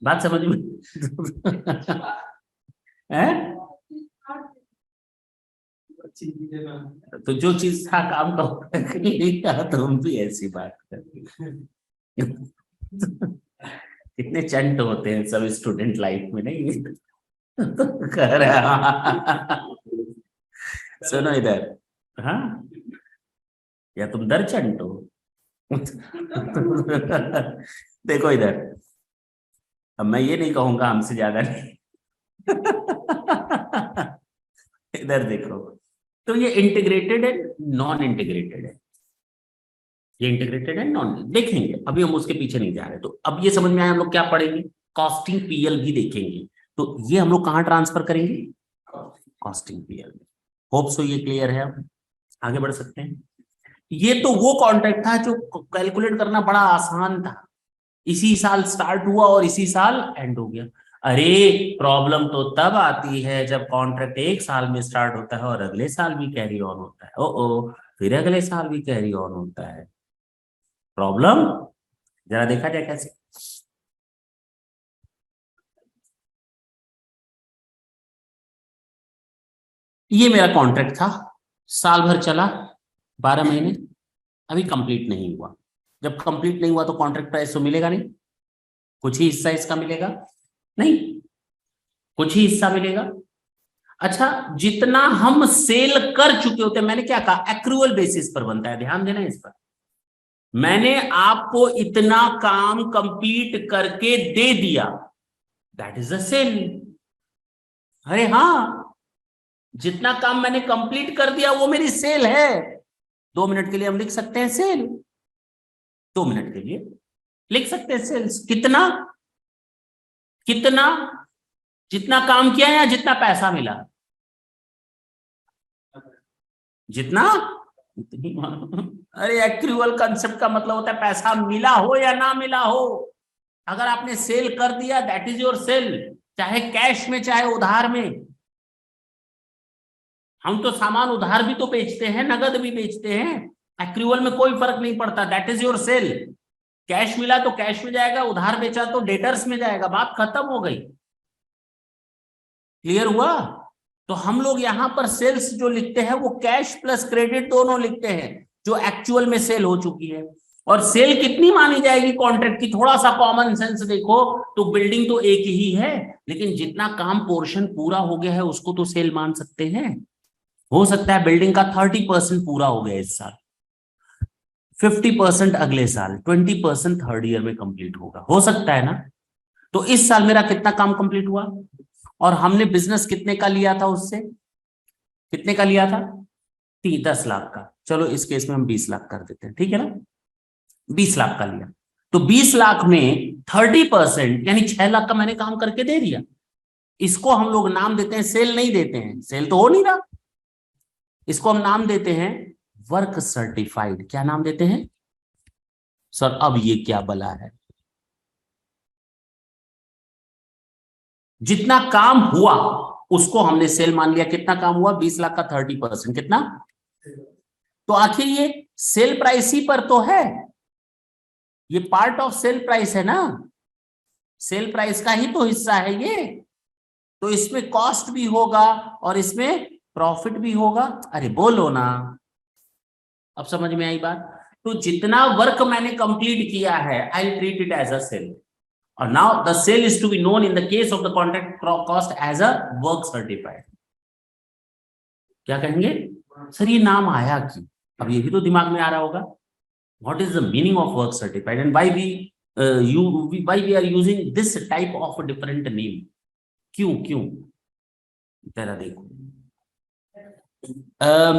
बात समझ में है? तो जो चीज था काम का तो हम भी ऐसी बात करते कितने चंट होते हैं सब स्टूडेंट लाइफ में, नहीं? तो कह रहा सुनो इधर, हाँ, या तुम दर चंट हो? देखो इधर, अब मैं ये नहीं कहूंगा हमसे ज्यादा नहीं। इधर देखो, तो ये इंटीग्रेटेड है, नॉन इंटीग्रेटेड है, ये इंटीग्रेटेड है नॉन, देखेंगे अभी हम उसके पीछे नहीं जा रहे। तो अब ये समझ में आया हम लोग क्या पढ़ेंगे, कॉस्टिंग पीएल भी देखेंगे। तो ये हम लोग कहाँ ट्रांसफर करेंगे, कॉस्टिंग पीएल में। होप सो ये क्लियर है, अब आगे बढ़ सकते हैं। ये तो वो कॉन्ट्रैक्ट था जो कैलकुलेट करना बड़ा आसान था, इसी साल स्टार्ट हुआ और इसी साल एंड हो गया। अरे प्रॉब्लम तो तब आती है जब कॉन्ट्रैक्ट एक साल में स्टार्ट होता है और अगले साल भी कैरी ऑन होता है, ओ फिर अगले साल भी कैरी ऑन होता है। प्रॉब्लम जरा देखा जाए कैसे। ये मेरा कॉन्ट्रैक्ट था, साल भर चला, 12 महीने, अभी कंप्लीट नहीं हुआ। जब कंप्लीट नहीं हुआ तो कॉन्ट्रैक्ट प्राइस तो मिलेगा नहीं, कुछ ही हिस्सा इसका मिलेगा, नहीं कुछ ही हिस्सा मिलेगा। अच्छा, जितना हम सेल कर चुके होते हैं, मैंने क्या कहा, एक्रूअल बेसिस पर बनता है, ध्यान देना इस पर। मैंने आपको इतना काम कंप्लीट करके दे दिया, दैट इज अ सेल। अरे हाँ, जितना काम मैंने कंप्लीट कर दिया वो मेरी सेल है। 2 मिनट के लिए हम लिख सकते हैं सेल, 2 मिनट के लिए लिख सकते हैं सेल्स। कितना कितना, जितना काम किया या जितना पैसा मिला, जितना। अरे एक्रूअल कंसेप्ट का मतलब होता है पैसा मिला हो या ना मिला हो। अगर आपने सेल कर दिया दैट इज योर सेल, चाहे कैश में चाहे उधार में। हम तो सामान उधार भी तो बेचते हैं, नगद भी बेचते हैं, एक्रूअल में कोई फर्क नहीं पड़ता, that is your sale. Cash मिला तो कैश में जाएगा, उधार बेचा तो डेटर्स में जाएगा, बात खत्म हो गई। क्लियर हुआ? तो हम लोग यहां पर सेल्स जो लिखते हैं वो कैश प्लस क्रेडिट दोनों लिखते हैं, जो एक्चुअल में सेल हो चुकी है। और सेल कितनी मानी जाएगी कॉन्ट्रैक्ट की, थोड़ा सा कॉमन सेंस देखो तो बिल्डिंग तो एक ही है, लेकिन जितना काम पोर्शन पूरा हो गया है उसको तो सेल मान सकते हैं। हो सकता है बिल्डिंग का 30% पूरा हो गया इस साल, 50% अगले साल, 20% थर्ड ईयर में कंप्लीट होगा, हो सकता है ना। तो इस साल मेरा कितना काम कंप्लीट हुआ, और हमने बिजनेस कितने का लिया था उससे, कितने का लिया था, 10 लाख का। चलो इस केस में हम 20 लाख कर देते हैं, ठीक है ना, 20 लाख का लिया। तो 20 लाख में 30% यानी 6 लाख का मैंने काम करके दे दिया। इसको हम लोग नाम देते हैं, सेल नहीं देते हैं, सेल तो हो नहीं रहा, इसको हम नाम देते हैं वर्क सर्टिफाइड। क्या नाम देते हैं सर, अब ये क्या बला है। जितना काम हुआ उसको हमने सेल मान लिया। कितना काम हुआ, 20 लाख का 30% कितना, तो आखिर ये सेल प्राइस ही पर तो है, ये पार्ट ऑफ सेल प्राइस है ना, सेल प्राइस का ही तो हिस्सा है ये। तो इसमें कॉस्ट भी होगा और इसमें प्रॉफिट भी होगा। अरे बोलो ना, अब समझ में आई बात। तो जितना वर्क मैंने कंप्लीट किया है I treat it as a sale, और now the sale is to be known in the case of the contract cost as a work certified. क्या कहेंगे सर, ये नाम आया क्यों, अब ये भी तो दिमाग में आ रहा होगा। What is the meaning of work certified and why we are using this type of different name, क्यों क्यों। जरा देखो,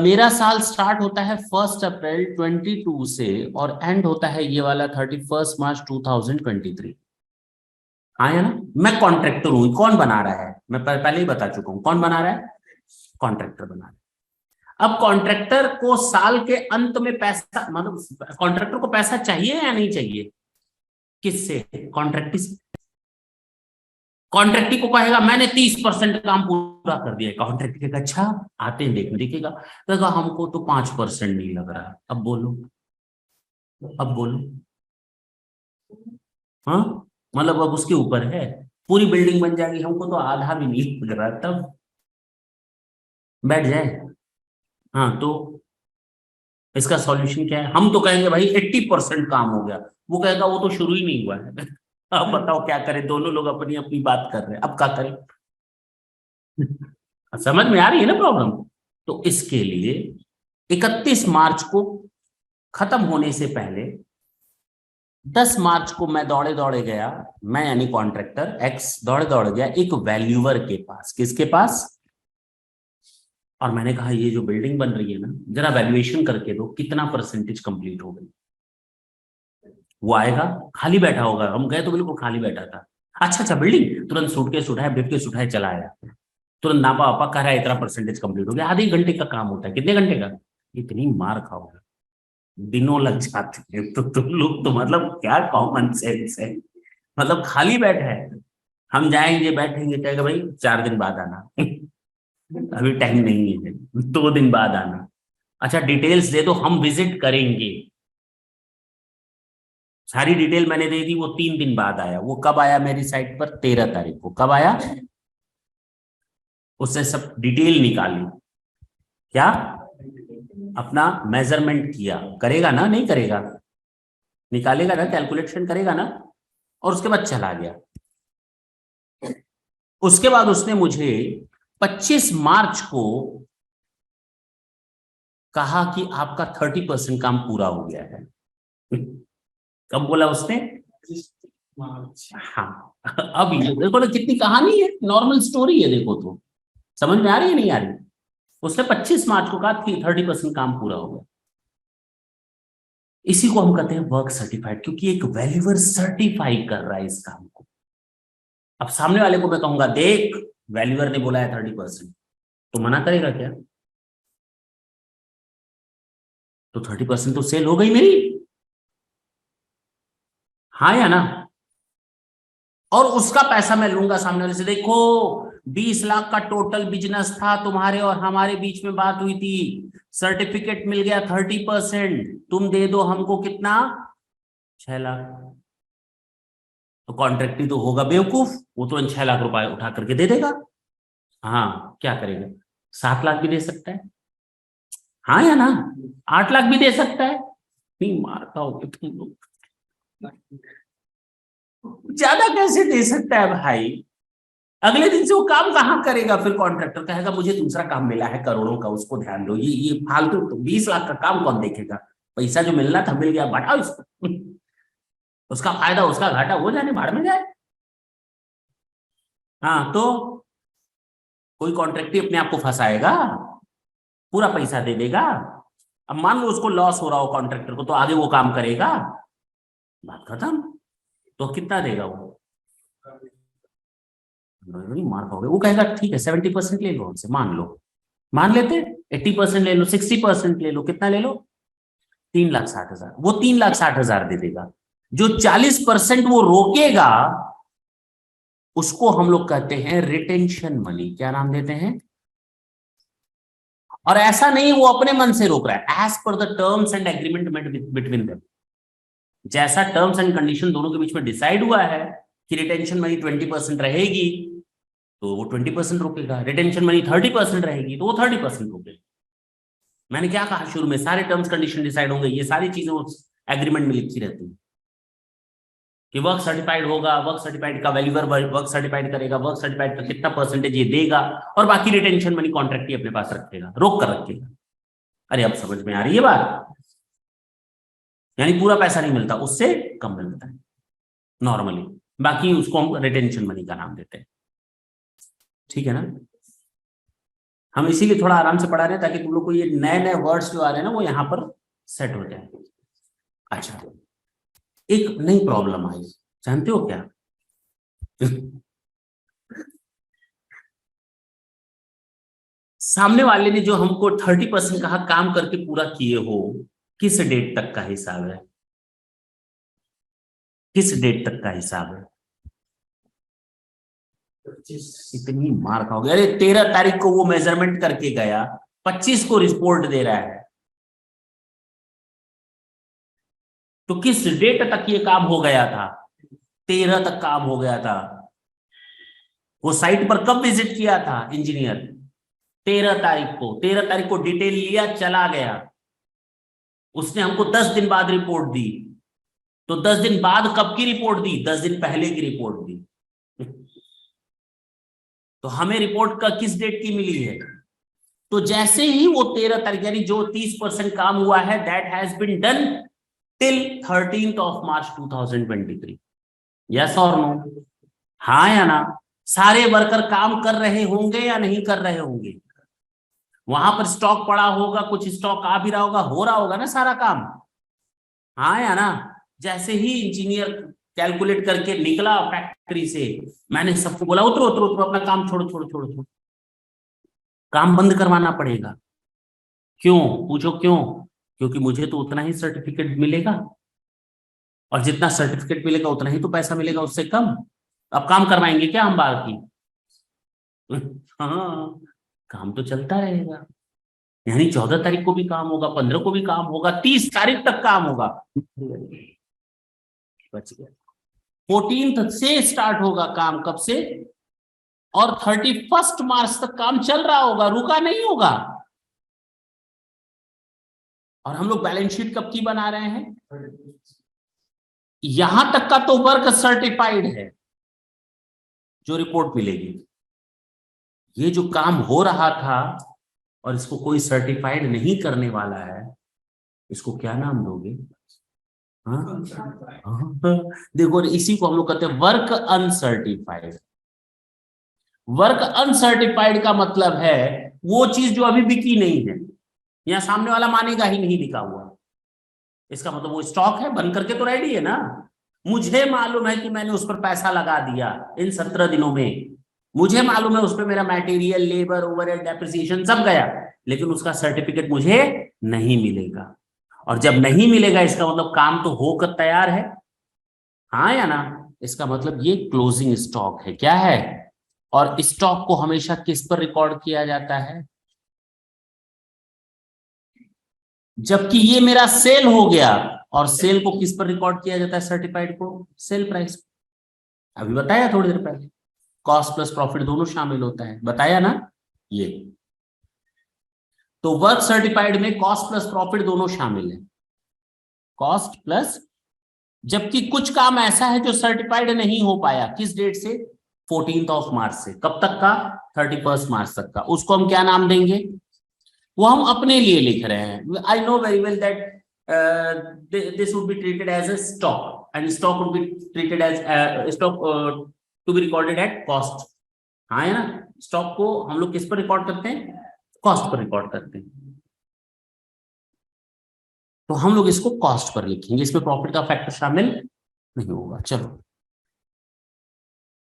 मेरा साल स्टार्ट होता है 1 अप्रैल 22 से और एंड होता है ये वाला 31 मार्च 2023। हाँ है ना, मैं कॉन्ट्रैक्टर हूं, कौन बना रहा है, मैं पहले ही बता चुका हूं कौन बना रहा है, कॉन्ट्रैक्टर बना रहा है। अब कॉन्ट्रैक्टर को साल के अंत में पैसा, मतलब कॉन्ट्रैक्टर को पैसा चाहिए या नहीं चाहिए, किससे, कॉन्ट्रैक्टी से। कॉन्ट्रैक्टी को कहेगा मैंने 30% काम पूरा कर दिया, कॉन्ट्रैक्ट कहेगा अच्छा आते हैं देखने, दिखेगा, कहेगा हमको तो 5% नहीं लग रहा। अब बोलो, अब बोलो, हाँ मतलब अब उसके ऊपर है, पूरी बिल्डिंग बन जाएगी, हमको तो आधा भी नहीं लग रहा तब बैठ जाए। हाँ तो इसका सॉल्यूशन क्या है? हम तो कहेंगे भाई 80% काम हो गया, वो कहेगा वो तो शुरू ही नहीं हुआ है। अब बताओ क्या करें, दोनों लोग अपनी अपनी बात कर रहे हैं, अब क्या करें? समझ में आ रही है ना प्रॉब्लम? तो इसके लिए 31 मार्च को खत्म होने से पहले 10 मार्च को मैं दौड़े दौड़े गया, मैं यानी कॉन्ट्रैक्टर एक्स दौड़े दौड़े गया एक वैल्यूअर के पास। किसके पास? और मैंने कहा ये जो बिल्डिंग बन रही है ना, जरा वैल्यूएशन करके दो, कितना परसेंटेज कंप्लीट हो गई। वो आएगा, खाली बैठा होगा, हम गए तो बिल्कुल खाली बैठा था। अच्छा अच्छा बिल्डिंग, तुरंत सूटकेस उठाया, ब्रीफकेस उठाया, चला आया, तुरंत नापा वापा, कह रहा है इतना परसेंटेज कंप्लीट हो गया। आधे घंटे का काम होता है, कितने घंटे का? इतनी मार खाओगे, दिनों लग जाते हैं। तो तुम लोग तो मतलब क्या कॉमन सेंस है, मतलब खाली बैठे हैं, हम जाएंगे बैठेंगे, कहेगा भाई 4 दिन बाद आना। अभी टाइम नहीं है, 2 दिन बाद आना। अच्छा डिटेल्स दे दो, हम विजिट करेंगे। सारी डिटेल मैंने दे दी, वो 3 दिन बाद आया। वो कब आया मेरी साइट पर? 13 तारीख को। कब आया? उसने सब डिटेल निकाली। क्या? अपना मेजरमेंट किया, करेगा ना? नहीं करेगा? निकालेगा ना, कैलकुलेशन करेगा ना? और उसके बाद चला गया। उसके बाद उसने मुझे 25 मार्च को कहा कि आपका 30% काम पूरा हो गया है। कब बोला उसने? हाँ। अब ये देखो ना कितनी कहानी है, नॉर्मल स्टोरी है, देखो तो समझ में आ रही है नहीं आ रही? उसने 25 मार्च को कहा कि 30% काम पूरा हो गया। इसी को हम कहते हैं वर्क सर्टिफाइड, क्योंकि एक वैल्यूअर सर्टिफाई कर रहा है इस काम को। अब सामने वाले को मैं कहूंगा देख, वैल्यूअर ने बोला है 30%, तो मना करेगा क्या? तो 30% तो सेल हो गई मेरी, हाँ या ना? और उसका पैसा मैं लूंगा सामने वाले से। देखो 20 लाख का टोटल बिजनेस था, तुम्हारे और हमारे बीच में बात हुई थी, सर्टिफिकेट मिल गया 30%, तुम दे दो हमको कितना? 6 लाख। तो कॉन्ट्रैक्ट तो होगा बेवकूफ, वो तुरंत 6 लाख रुपए उठा करके दे देगा। हाँ क्या करेगा? 7 लाख भी दे सकता है, हाँ या ना? 8 लाख भी दे सकता है। नहीं मारता हो तुम लोग, ज्यादा कैसे दे सकता है भाई? अगले दिन से वो काम कहाँ करेगा? फिर कॉन्ट्रैक्टर कहेगा मुझे दूसरा काम मिला है करोड़ों का, उसको ध्यान दो। ये फालतू तो 20 लाख का काम कौन देखेगा? पैसा जो मिलना था मिल गया, बढ़ाओ इसको। उसका फायदा उसका घाटा हो जाने, भाड़ में जाए। हाँ तो कोई कॉन्ट्रैक्ट अपने आप को फंसाएगा, पूरा पैसा दे देगा। अब मान लो उसको लॉस हो रहा हो कॉन्ट्रैक्टर को, तो आगे वो काम करेगा? बात खत्म। तो कितना देगा वो? नहीं मार पाओगे। वो कहेगा ठीक है 70% ले लो हमसे, मान लो, मान लेते, 80% ले लो, 60% ले लो, कितना ले लो? 3,60,000। वो 3,60,000 दे देगा। जो 40% वो रोकेगा उसको हम लोग कहते हैं रिटेंशन मनी। क्या नाम देते हैं? और ऐसा नहीं वो अपने मन से रोक रहा है, as per the terms and agreement between them. जैसा टर्म्स एंड कंडीशन दोनों के बीच में डिसाइड हुआ है कि रिटेंशन मनी 20% रहेगी, तो वो 20% रोकेगा। रिटेंशन मनी 30% रहेगी, तो वो 30% रोकेगा। मैंने क्या कहा शुरू में, सारे टर्म्स कंडीशन डिसाइड होंगे, ये सारी चीजें उस एग्रीमेंट में लिखी रहती है कि वर्क सर्टिफाइड होगा, वर्क सर्टिफाइड का वैल्यूअर वर्क सर्टिफाइड करेगा, वर्क सर्टिफाइड का कितना परसेंटेज ये देगा, और बाकी रिटेंशन मनी कॉन्ट्रैक्ट ही अपने पास रखेगा, रोक कर रखेगा। अरे अब समझ में आ रही है बात? यानी पूरा पैसा नहीं मिलता, उससे कम मिलता है नॉर्मली, बाकी उसको हम रिटेंशन मनी का नाम देते हैं। ठीक है ना? हम इसीलिए थोड़ा आराम से पढ़ा रहे हैं ताकि तुम लोग को ये नए नए वर्ड्स जो आ रहे हैं ना वो यहाँ पर सेट हो जाए। अच्छा, एक नई प्रॉब्लम आई, जानते हो क्या? सामने वाले ने जो हमको 30% कहा काम करके पूरा किए हो, किस डेट तक का हिसाब है? किस डेट तक का हिसाब है? इतनी मार खाओगे। अरे 13 तारीख को वो मेजरमेंट करके गया, 25 को रिपोर्ट दे रहा है, तो किस डेट तक ये काम हो गया था? 13 तक काम हो गया था। वो साइट पर कब विजिट किया था इंजीनियर? 13 तारीख को। 13 तारीख को डिटेल लिया, चला गया। उसने हमको 10 दिन बाद रिपोर्ट दी। तो 10 दिन बाद कब की रिपोर्ट दी? 10 दिन पहले की रिपोर्ट दी। तो हमें रिपोर्ट का किस डेट की मिली है? तो जैसे ही वो 13 तारीख, यानी जो 30% काम हुआ है, that has been done till 13 March 2023। Yes और नो? हाँ या ना? सारे वर्कर काम कर रहे होंगे या नहीं कर रहे होंगे? वहां पर स्टॉक पड़ा होगा, कुछ स्टॉक आ भी रहा होगा, हो रहा होगा ना सारा काम। हाँ या ना? जैसे ही इंजीनियर कैलकुलेट करके निकला फैक्ट्री से, मैंने सबको बोला उतरो उतरो उतरो, अपना काम छोड़ो छोड़ो छोड़ो छोड़ो, काम बंद करवाना पड़ेगा। क्यों? पूछो क्यों? क्योंकि मुझे तो उतना ही सर्टिफिकेट मिलेगा, और जितना सर्टिफिकेट मिलेगा उतना ही तो पैसा मिलेगा, उससे कम। अब काम करवाएंगे क्या हम बाकी? हाँ, काम तो चलता रहेगा। यानी 14 तारीख को भी काम होगा, 15 को भी काम होगा, 30 तारीख तक काम होगा। बच गया। 14 से स्टार्ट होगा काम, कब से? और 31 मार्च तक काम चल रहा होगा, रुका नहीं होगा। और हम लोग बैलेंस शीट कब की बना रहे हैं? यहां तक का तो वर्क सर्टिफाइड है, जो रिपोर्ट मिलेगी। ये जो काम हो रहा था और इसको कोई सर्टिफाइड नहीं करने वाला है, इसको क्या नाम दोगे? हाँ? हाँ। देखो, इसी को हम लोग कहते हैं वर्क अनसर्टिफाइड। वर्क अनसर्टिफाइड का मतलब है वो चीज जो अभी बिकी नहीं है, या सामने वाला मानेगा ही नहीं बिका हुआ। इसका मतलब वो स्टॉक है, बन करके तो रेडी है ना। मुझे मालूम है कि मैंने उस पर पैसा लगा दिया इन 17 दिनों में, मुझे मालूम है उस पर मेरा मटेरियल, लेबर, ओवरहेड, डेप्रिसिएशन सब गया, लेकिन उसका सर्टिफिकेट मुझे नहीं मिलेगा। और जब नहीं मिलेगा, इसका मतलब काम तो होकर तैयार है। हाँ या ना? इसका मतलब ये क्लोजिंग स्टॉक है। क्या है? और स्टॉक को हमेशा किस पर रिकॉर्ड किया जाता है? जबकि ये मेरा सेल हो गया, और सेल को किस पर रिकॉर्ड किया जाता है? सर्टिफाइड को सेल प्राइस। अभी बताया थोड़ी देर पहले, कॉस्ट प्लस प्रॉफिट दोनों शामिल होता है, बताया ना ये। तो वर्क सर्टिफाइड में कॉस्ट प्लस प्रॉफिट दोनों शामिल है, कॉस्ट प्लस। जबकि कुछ काम ऐसा है जो सर्टिफाइड नहीं हो पाया, किस डेट से? 14 मार्च से। कब तक का? 31 मार्च तक का। उसको हम क्या नाम देंगे? वो हम अपने लिए लिख रहे हैं। I know very well that this would be treated as a stock, and stock would be treated as stock to be recorded at cost. हाँ है ना? स्टॉक को हम लोग किस पर रिकॉर्ड करते हैं? कॉस्ट पर रिकॉर्ड करते हैं। तो हम लोग इसको कॉस्ट पर लिखेंगे, इसमें प्रॉफिट का फैक्टर शामिल नहीं होगा। चलो,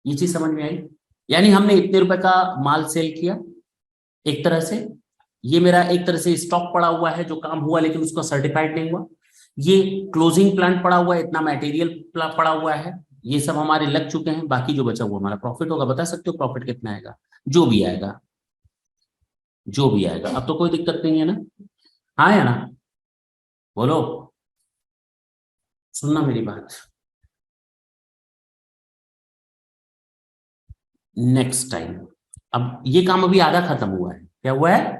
ये चीज समझ में आई? यानी हमने इतने रुपए का माल सेल किया, एक तरह से ये मेरा एक तरह से स्टॉक पड़ा हुआ है जो काम हुआ लेकिन उसका सर्टिफाइड नहीं हुआ। ये क्लोजिंग प्लान पड़ा हुआ है, इतना मटेरियल पड़ा हुआ है, ये सब हमारे लग चुके हैं। बाकी जो बचा हुआ हमारा प्रॉफिट होगा। बता सकते हो प्रॉफिट कितना आएगा? जो भी आएगा, जो भी आएगा। अब तो कोई दिक्कत नहीं है ना? हाँ या ना? बोलो, सुनना मेरी बात। नेक्स्ट टाइम, अब ये काम अभी आधा खत्म हुआ है। क्या हुआ है?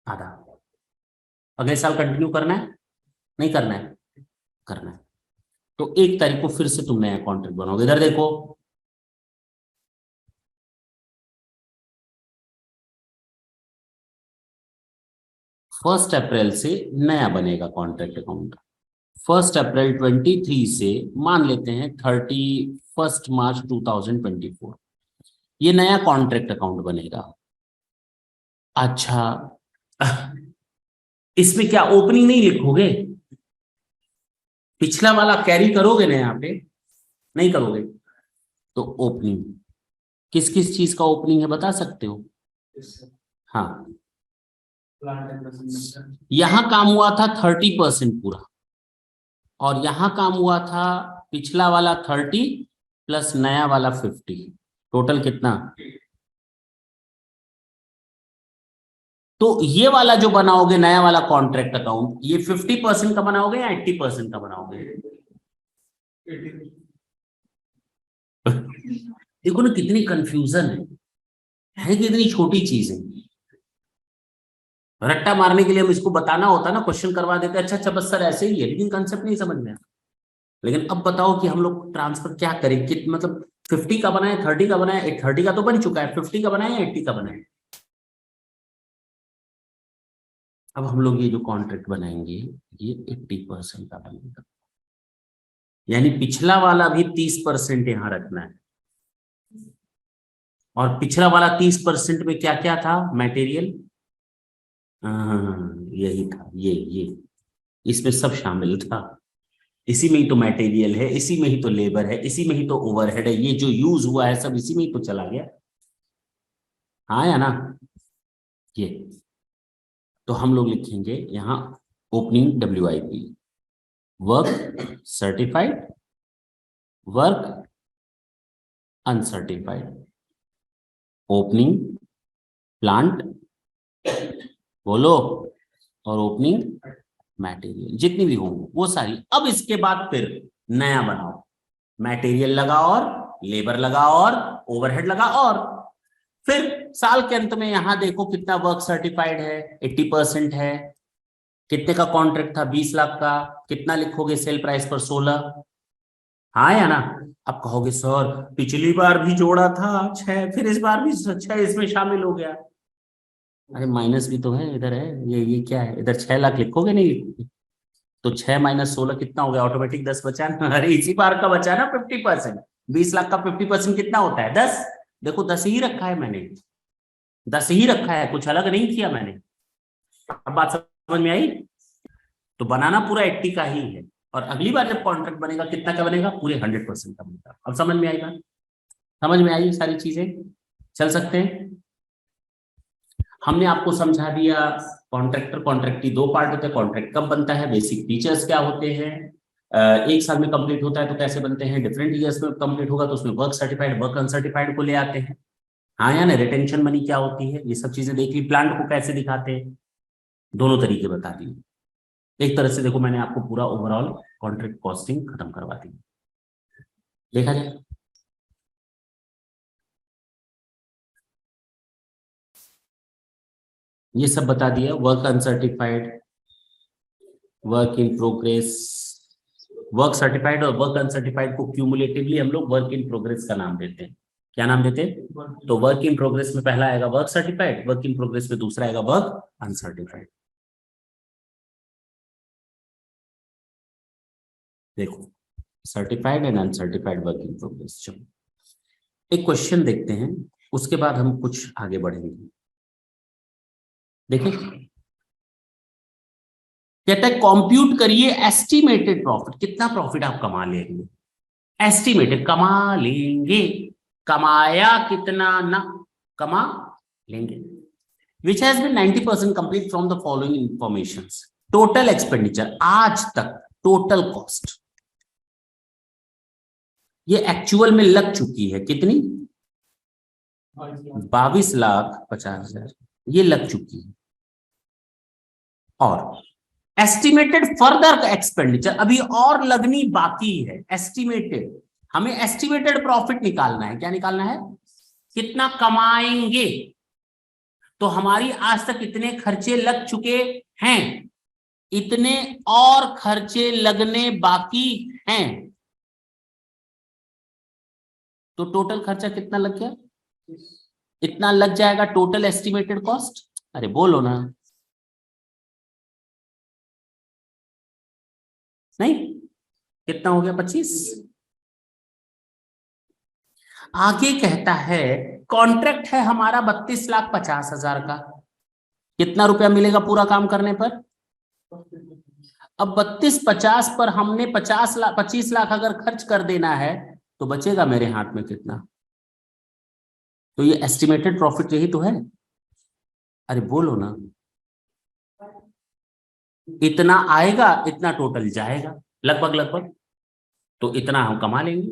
आधा। अगले साल कंटिन्यू करना है? नहीं करना है? करना है। तो 1 तारीख को फिर से तुम नया कॉन्ट्रैक्ट बनाओगे। इधर देखो, 1 अप्रैल से नया बनेगा कॉन्ट्रैक्ट अकाउंट। 1 अप्रैल 23 से मान लेते हैं 31 मार्च 2024, ये नया कॉन्ट्रैक्ट अकाउंट बनेगा। अच्छा, इसमें क्या ओपनिंग नहीं लिखोगे? पिछला वाला कैरी करोगे ना यहाँ पे? नहीं करोगे? तो ओपनिंग, किस किस चीज का ओपनिंग है बता सकते हो? हाँ, यहां काम हुआ था 30% पूरा, और यहां काम हुआ था पिछला वाला 30 प्लस नया वाला 50, टोटल कितना? तो ये वाला जो बनाओगे नया वाला कॉन्ट्रैक्ट अकाउंट, ये 50% का बनाओगे या 80% का बनाओगे? देखो ना कितनी कंफ्यूजन है कि इतनी छोटी चीज है। रट्टा मारने के लिए हम इसको बताना होता ना, क्वेश्चन करवा देते, अच्छा अच्छा बस सर ऐसे ही है, लेकिन कंसेप्ट नहीं समझ में आता। लेकिन अब बताओ कि हम लोग ट्रांसफर क्या करें, कित मतलब 50 का बनाए, 30 का बनाए, 30 का तो बन चुका है, 50 का बनाए, 80 का बनाए। अब हम लोग ये जो कॉन्ट्रैक्ट बनाएंगे ये 80% का बनेगा, यानी पिछला वाला भी 30% यहां रखना है। और पिछला वाला 30% में क्या क्या था, मटेरियल, यही था, ये इसमें सब शामिल था। इसी में ही तो मटेरियल है, इसी में ही तो लेबर है, इसी में ही तो ओवरहेड है, ये जो यूज हुआ है सब इसी में ही तो चला गया। हाँ या ना, ये तो हम लोग लिखेंगे यहाँ opening WIP, work certified, work uncertified, opening plant, बोलो, और ओपनिंग मटेरियल जितनी भी होंगी वो सारी। अब इसके बाद फिर नया बनाओ, मटेरियल लगा और लेबर लगा और ओवरहेड लगा, और फिर साल के अंत में यहां देखो कितना वर्क सर्टिफाइड है, 80% है, कितने का कॉन्ट्रैक्ट था, 20 लाख का, कितना लिखोगे सेल प्राइस पर, 16। हाँ या ना। अब कहोगे सर पिछली बार भी जोड़ा था 6, फिर इस बार भी 6 इसमें शामिल हो गया। अरे माइनस भी तो है, इधर है, ये क्या है, इधर 6 लाख लिखोगे नहीं लिखोगे? तो 6 माइनस 16 कितना हो गया, ऑटोमेटिक 10 बचा ना। अरे इसी बार का बचा ना 50%, 20 लाख का 50% कितना होता है, 10। देखो 10 ही रखा है मैंने, 10 ही रखा है, कुछ अलग नहीं किया मैंने। अब बात समझ में आई। तो बनाना पूरा 80 का ही है, और अगली बार जब कॉन्ट्रैक्ट बनेगा कितना का बनेगा, पूरे 100% का बनेगा। अब समझ में आई बात, समझ में आई सारी चीजें, चल सकते हैं। हमने आपको समझा दिया कॉन्ट्रैक्टर कॉन्ट्रैक्टी दो पार्ट होते हैं, कॉन्ट्रैक्ट कब बनता है, बेसिक फीचर्स क्या होते हैं, एक साल में कंप्लीट होता है तो कैसे बनते हैं, डिफरेंट ईयर्स में कंप्लीट होगा तो उसमें वर्क सर्टिफाइड वर्क अनसर्टिफाइड को ले आते हैं। हाँ या ना, रिटेंशन मनी क्या होती है, ये सब चीजें देख ली, प्लांट को कैसे दिखाते हैं, दोनों तरीके बता दिए। एक तरह से देखो मैंने आपको पूरा ओवरऑल कॉन्ट्रैक्ट कॉस्टिंग खत्म करवा दी, देखा जाए। ये सब बता दिया, work uncertified, work in progress, work certified और वर्क अनसर्टिफाइड को क्यूमुलेटिवली हम लोग वर्क इन प्रोग्रेस का नाम देते हैं। क्या नाम देते हैं, तो वर्क इन प्रोग्रेस में पहला आएगा work certified, work in progress में दूसरा आएगा वर्क अनसर्टिफाइड। देखो certified and uncertified work in progress. चलो एक क्वेश्चन देखते हैं, उसके बाद हम कुछ आगे बढ़ेंगे। देखिए कहता है कंप्यूट करिए एस्टिमेटेड प्रॉफिट, कितना प्रॉफिट आप कमा लेंगे, एस्टिमेटेड कमा लेंगे, कमाया कितना ना, कमा लेंगे, which has been 90% complete from the following information, total expenditure आज तक, टोटल कॉस्ट ये एक्चुअल में लग चुकी है कितनी, 22,50,000 ये लग चुकी है। और एस्टिमेटेड फर्दर एक्सपेंडिचर अभी और लगनी बाकी है, एस्टिमेटेड, हमें एस्टिमेटेड प्रॉफिट निकालना है, क्या निकालना है, कितना कमाएंगे। तो हमारी आज तक इतने खर्चे लग चुके हैं, इतने और खर्चे लगने बाकी हैं, तो टोटल खर्चा कितना लग गया, इतना लग जाएगा टोटल एस्टिमेटेड कॉस्ट। अरे बोलो ना, नहीं कितना हो गया, 25। आगे कहता है कॉन्ट्रैक्ट है हमारा 32,50,000 का, कितना रुपया मिलेगा पूरा काम करने पर, अब 32,50 पर हमने 50 लाख 25 लाख अगर खर्च कर देना है तो बचेगा मेरे हाथ में कितना, तो ये एस्टिमेटेड प्रॉफिट यही तो है। अरे बोलो ना, इतना आएगा इतना टोटल जाएगा, लगभग लगभग, तो इतना हम कमा लेंगे।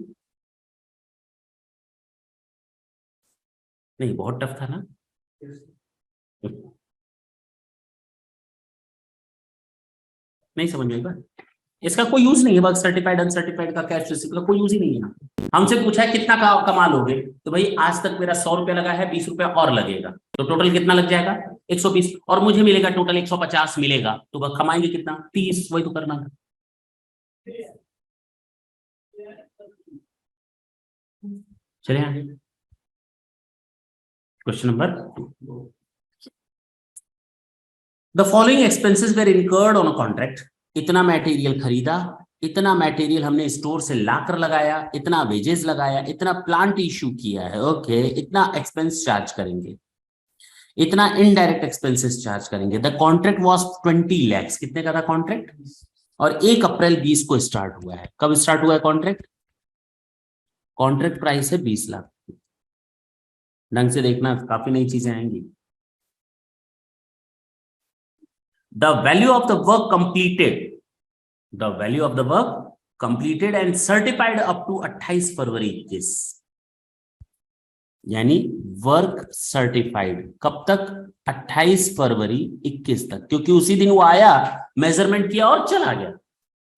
नहीं बहुत टफ था ना, नहीं समझ में एक बार, इसका कोई यूज नहीं है, वर्क सर्टिफाइड अनसर्टिफाइड का कैश रिसिप्ट का कोई यूज ही नहीं है। हमसे पूछा है कितना कमा लोगे, तो भाई आज तक मेरा 100 रुपया लगा है, 20 रुपया और लगेगा, तो टोटल कितना लग जाएगा 120, और मुझे मिलेगा टोटल 150 मिलेगा, तो वह कमाएंगे कितना 30, वही तो करना था। चलिए आगे question number 2। The following expenses were incurred on a contract. इतना मटेरियल खरीदा, इतना मटेरियल हमने स्टोर से लाकर लगाया, इतना वेजेस लगाया, इतना प्लांट इश्यू किया है, ओके, इतना एक्सपेंस चार्ज करेंगे, इतना इनडायरेक्ट एक्सपेंसेस चार्ज करेंगे। The contract was 20 lakhs। कितने का था कॉन्ट्रैक्ट, और 1 अप्रैल 20 को स्टार्ट हुआ है। कब स्टार्ट हुआ है कॉन्ट्रैक्ट? कॉन्ट्रैक्ट प्राइस है 20 लाख। ढंग से देखना, काफी नई चीजें आएंगी। The value of the work completed, the value of the work completed and certified up to 28 फरवरी 21, यानी वर्क सर्टिफाइड कब तक? 28 फरवरी 21 तक, क्योंकि उसी दिन वो आया, मेजरमेंट किया और चला गया,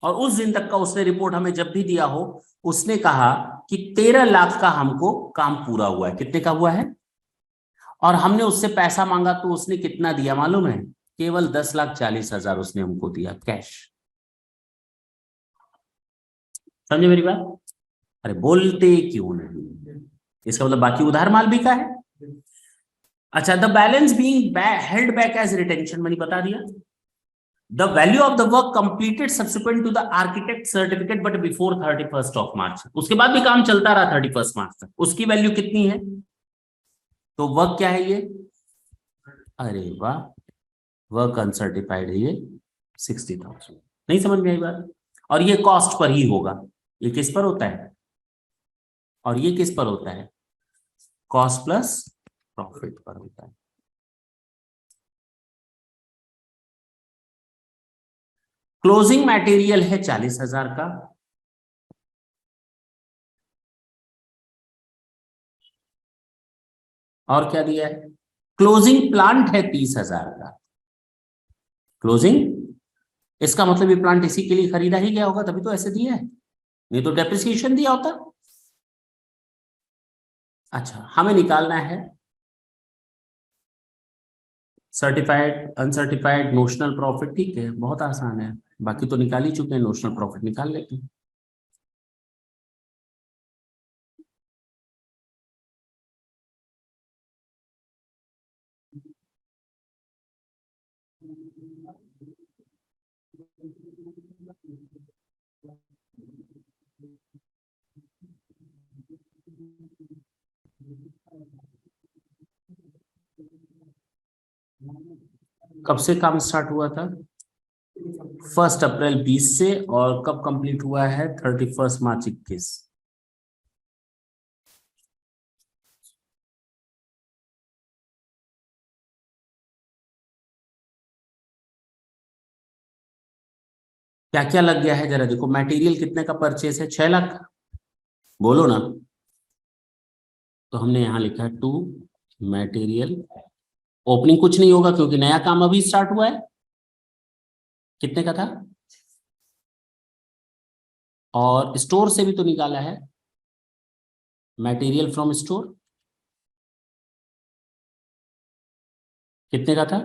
और उस दिन तक का उसने रिपोर्ट हमें जब भी दिया हो, उसने कहा कि 13 लाख का हमको काम पूरा हुआ है। कितने का हुआ है? और हमने उससे पैसा मांगा तो उसने कितना दिया मालूम है? केवल 10,40,000 उसने हमको दिया कैश। समझे मेरी बात? अरे बोलते क्यों नहीं? इसका मतलब बाकी उधार माल बिका है। अच्छा, the balance being held back as retention money बता दिया। The value of the work completed subsequent to the architect certificate but before 31st of March. उसके बाद भी काम चलता रहा 31 मार्च तक, उसकी वैल्यू कितनी है? तो वर्क क्या है ये? अरे वाह, वर्क अनसर्टिफाइड है ये 60,000। नहीं समझ में आई बात? और ये कॉस्ट पर ही होगा। ये किस पर होता है? और ये किस पर होता है? कॉस्ट प्लस प्रॉफिट पर होता है। क्लोजिंग मटेरियल है 40,000 का, और क्या दिया है? क्लोजिंग प्लांट है 30,000 का। क्लोजिंग, इसका मतलब ये प्लांट इसी के लिए खरीदा ही गया होगा, तभी तो ऐसे दिया है, नहीं तो डेप्रिसिएशन दिया होता। अच्छा, हमें निकालना है सर्टिफाइड अनसर्टिफाइड नोशनल प्रॉफिट। ठीक है, बहुत आसान है, बाकी तो निकाल ही चुके हैं, नोशनल प्रॉफिट निकाल लेते हैं। कब से काम स्टार्ट हुआ था? 1 अप्रैल 20 से, और कब कंप्लीट हुआ है? 31 मार्च 21। क्या क्या लग गया है जरा देखो। मटेरियल कितने का परचेस है? 6 लाख, बोलो ना। तो हमने यहां लिखा है टू मटेरियल। ओपनिंग कुछ नहीं होगा क्योंकि नया काम अभी स्टार्ट हुआ है। कितने का था? और स्टोर से भी तो निकाला है, मटेरियल फ्रॉम स्टोर कितने का था?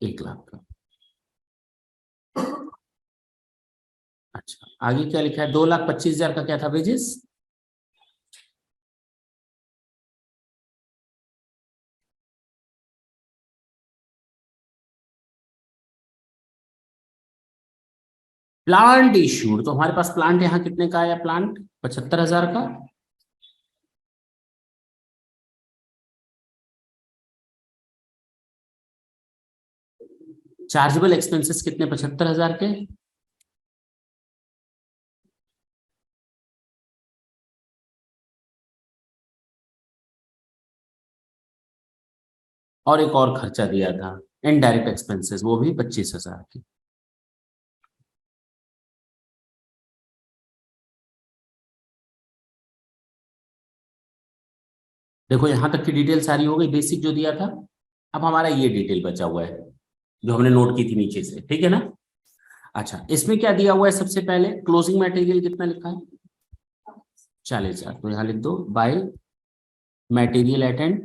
1 लाख का। अच्छा, आगे क्या लिखा है? 2,25,000 का क्या था वेजेस? प्लांट इश्यूड, तो हमारे पास प्लांट यहाँ कितने का आया? प्लांट 75,000 का। चार्जेबल एक्सपेंसेस कितने? 75,000 के। और एक और खर्चा दिया था इनडायरेक्ट एक्सपेंसेस, वो भी 25,000 की। देखो यहां तक की डिटेल सारी हो गई, बेसिक जो दिया था। अब हमारा ये डिटेल बचा हुआ है जो हमने नोट की थी नीचे से, ठीक है ना। अच्छा, इसमें क्या दिया हुआ है? सबसे पहले क्लोजिंग मटेरियल कितना लिखा है? 40,000। तो यहां लिख दो बाय मटेरियल एट एंड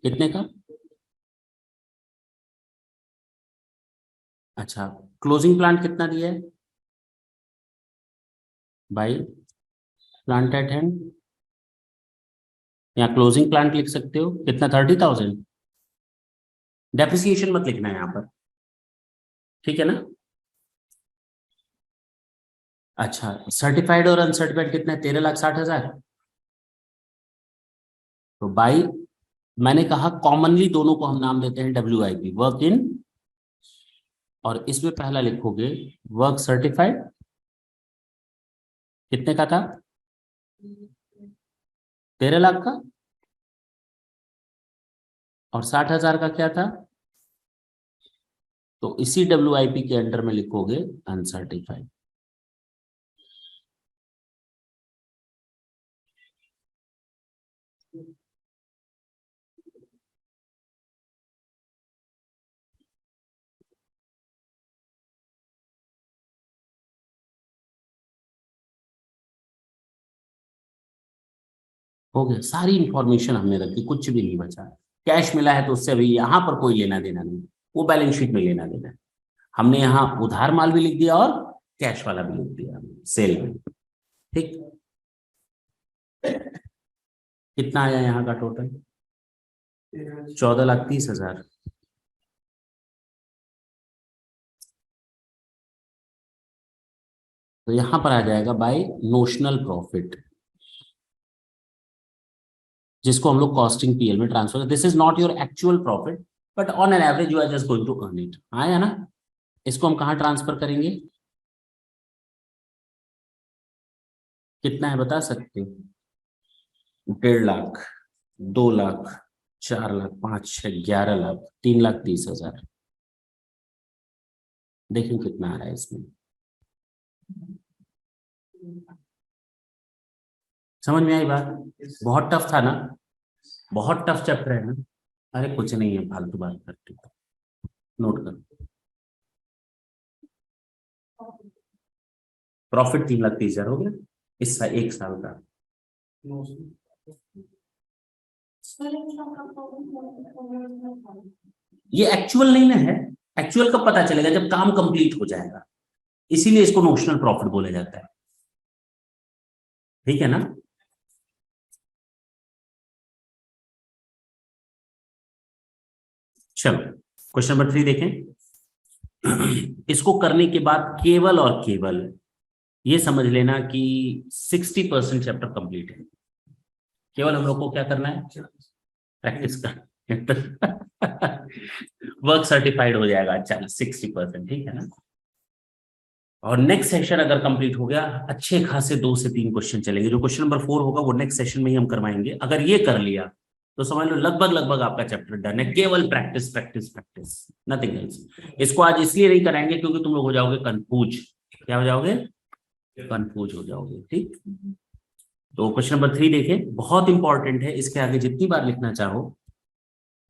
कितने का? अच्छा, क्लोजिंग प्लांट कितना दिया है? बाय प्लांट एट हैंड, या क्लोजिंग प्लांट लिख सकते हो कितना? 30,000। डेप्रिसिएशन मत लिखना है यहाँ पर, ठीक है ना? अच्छा, सर्टिफाइड और अनसर्टिफाइड कितना है? 13,60,000। तो बाई, मैंने कहा कॉमनली दोनों को हम नाम देते हैं WIP, वर्क इन, और इसमें पहला लिखोगे वर्क सर्टिफाइड, कितने का था? 13,00,000 का। और 60,000 का क्या था? तो इसी WIP के अंडर में लिखोगे अनसर्टिफाइड। हो गया, सारी इंफॉर्मेशन हमने रखी, कुछ भी नहीं बचा। कैश मिला है तो उससे अभी यहां पर कोई लेना देना नहीं, वो बैलेंस शीट में लेना देना है। हमने यहाँ उधार माल भी लिख दिया और कैश वाला भी लिख दिया सेल में, ठीक। कितना आया यहाँ का टोटल? 14,30,000। तो यहां पर आ जाएगा बाय नोशनल प्रॉफिट, जिसको हम लोग कॉस्टिंग PL में transfer, this is not your actual profit, but on an average you are just going to earn it. आया ना? इसको हम कहाँ ट्रांसफर करेंगे? कितना है बता सकते हो? 1.5 लाख, 2 लाख, 4 लाख, 5, 6, 11 लाख, 3,30,000। देखिए कितना आ रहा है इसमें। समझ में आई बात? बहुत टफ था ना? बहुत टफ चैप्टर है ना? अरे कुछ नहीं है, फालतू बात करते, नोट कर। प्रॉफिट 3,30,000 हो गया इस एक साल का। ये एक्चुअल नहीं ना है, एक्चुअल कब पता चलेगा? जब काम कंप्लीट हो जाएगा, इसीलिए इसको नोशनल प्रॉफिट बोला जाता है, ठीक है ना? चलो क्वेश्चन नंबर 3 देखें। इसको करने के बाद केवल और केवल ये समझ लेना कि 60% चैप्टर कंप्लीट है। केवल हम लोग को क्या करना है? प्रैक्टिस करना। वर्क सर्टिफाइड हो जाएगा। अच्छा 60%, ठीक है ना? और नेक्स्ट सेशन अगर कंप्लीट हो गया, अच्छे खासे 2 से 3 क्वेश्चन चलेंगे। जो क्वेश्चन नंबर 4 होगा वो नेक्स्ट सेशन में ही हम करवाएंगे। अगर ये कर लिया तो समझ लो लगभग लगभग आपका चैप्टर डन है। केवल practice practice practice, nothing else. इसको आज इसलिए नहीं कराएंगे क्योंकि तुम लोग हो जाओगे कंफ्यूज। क्या हो जाओगे? कंफ्यूज हो जाओगे, ठीक। तो क्वेश्चन नंबर 3 देखें, बहुत इंपॉर्टेंट है। इसके आगे जितनी बार लिखना चाहो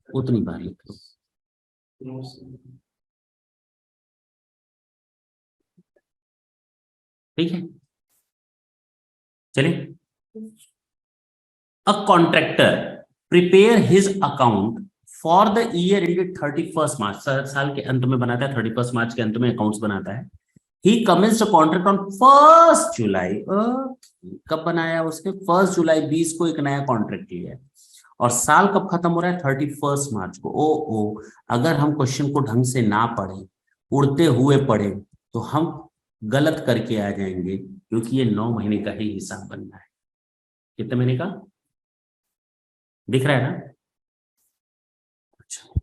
उतनी बार लिख लो। ठीक है, चलिए। A contractor prepare his account for the year ended 31 मार्च, साल के अंत में बनाता है, 31 मार्च के अंत में अकाउंट्स बनाता है। ही कमेंस्ड कॉन्ट्रैक्ट ऑन 1 जुलाई, कब बनाया उसने? 1 जुलाई 20 को एक नया कॉन्ट्रैक्ट लिया है, और साल कब खत्म हो रहा है? 31 मार्च को। ओ अगर हम क्वेश्चन को ढंग से ना पढ़े, उड़ते हुए पढ़े, तो हम गलत करके आ जाएंगे, क्योंकि ये 9 महीने का ही हिसाब बनना है। कितने महीने का दिख रहा है ना? अच्छा,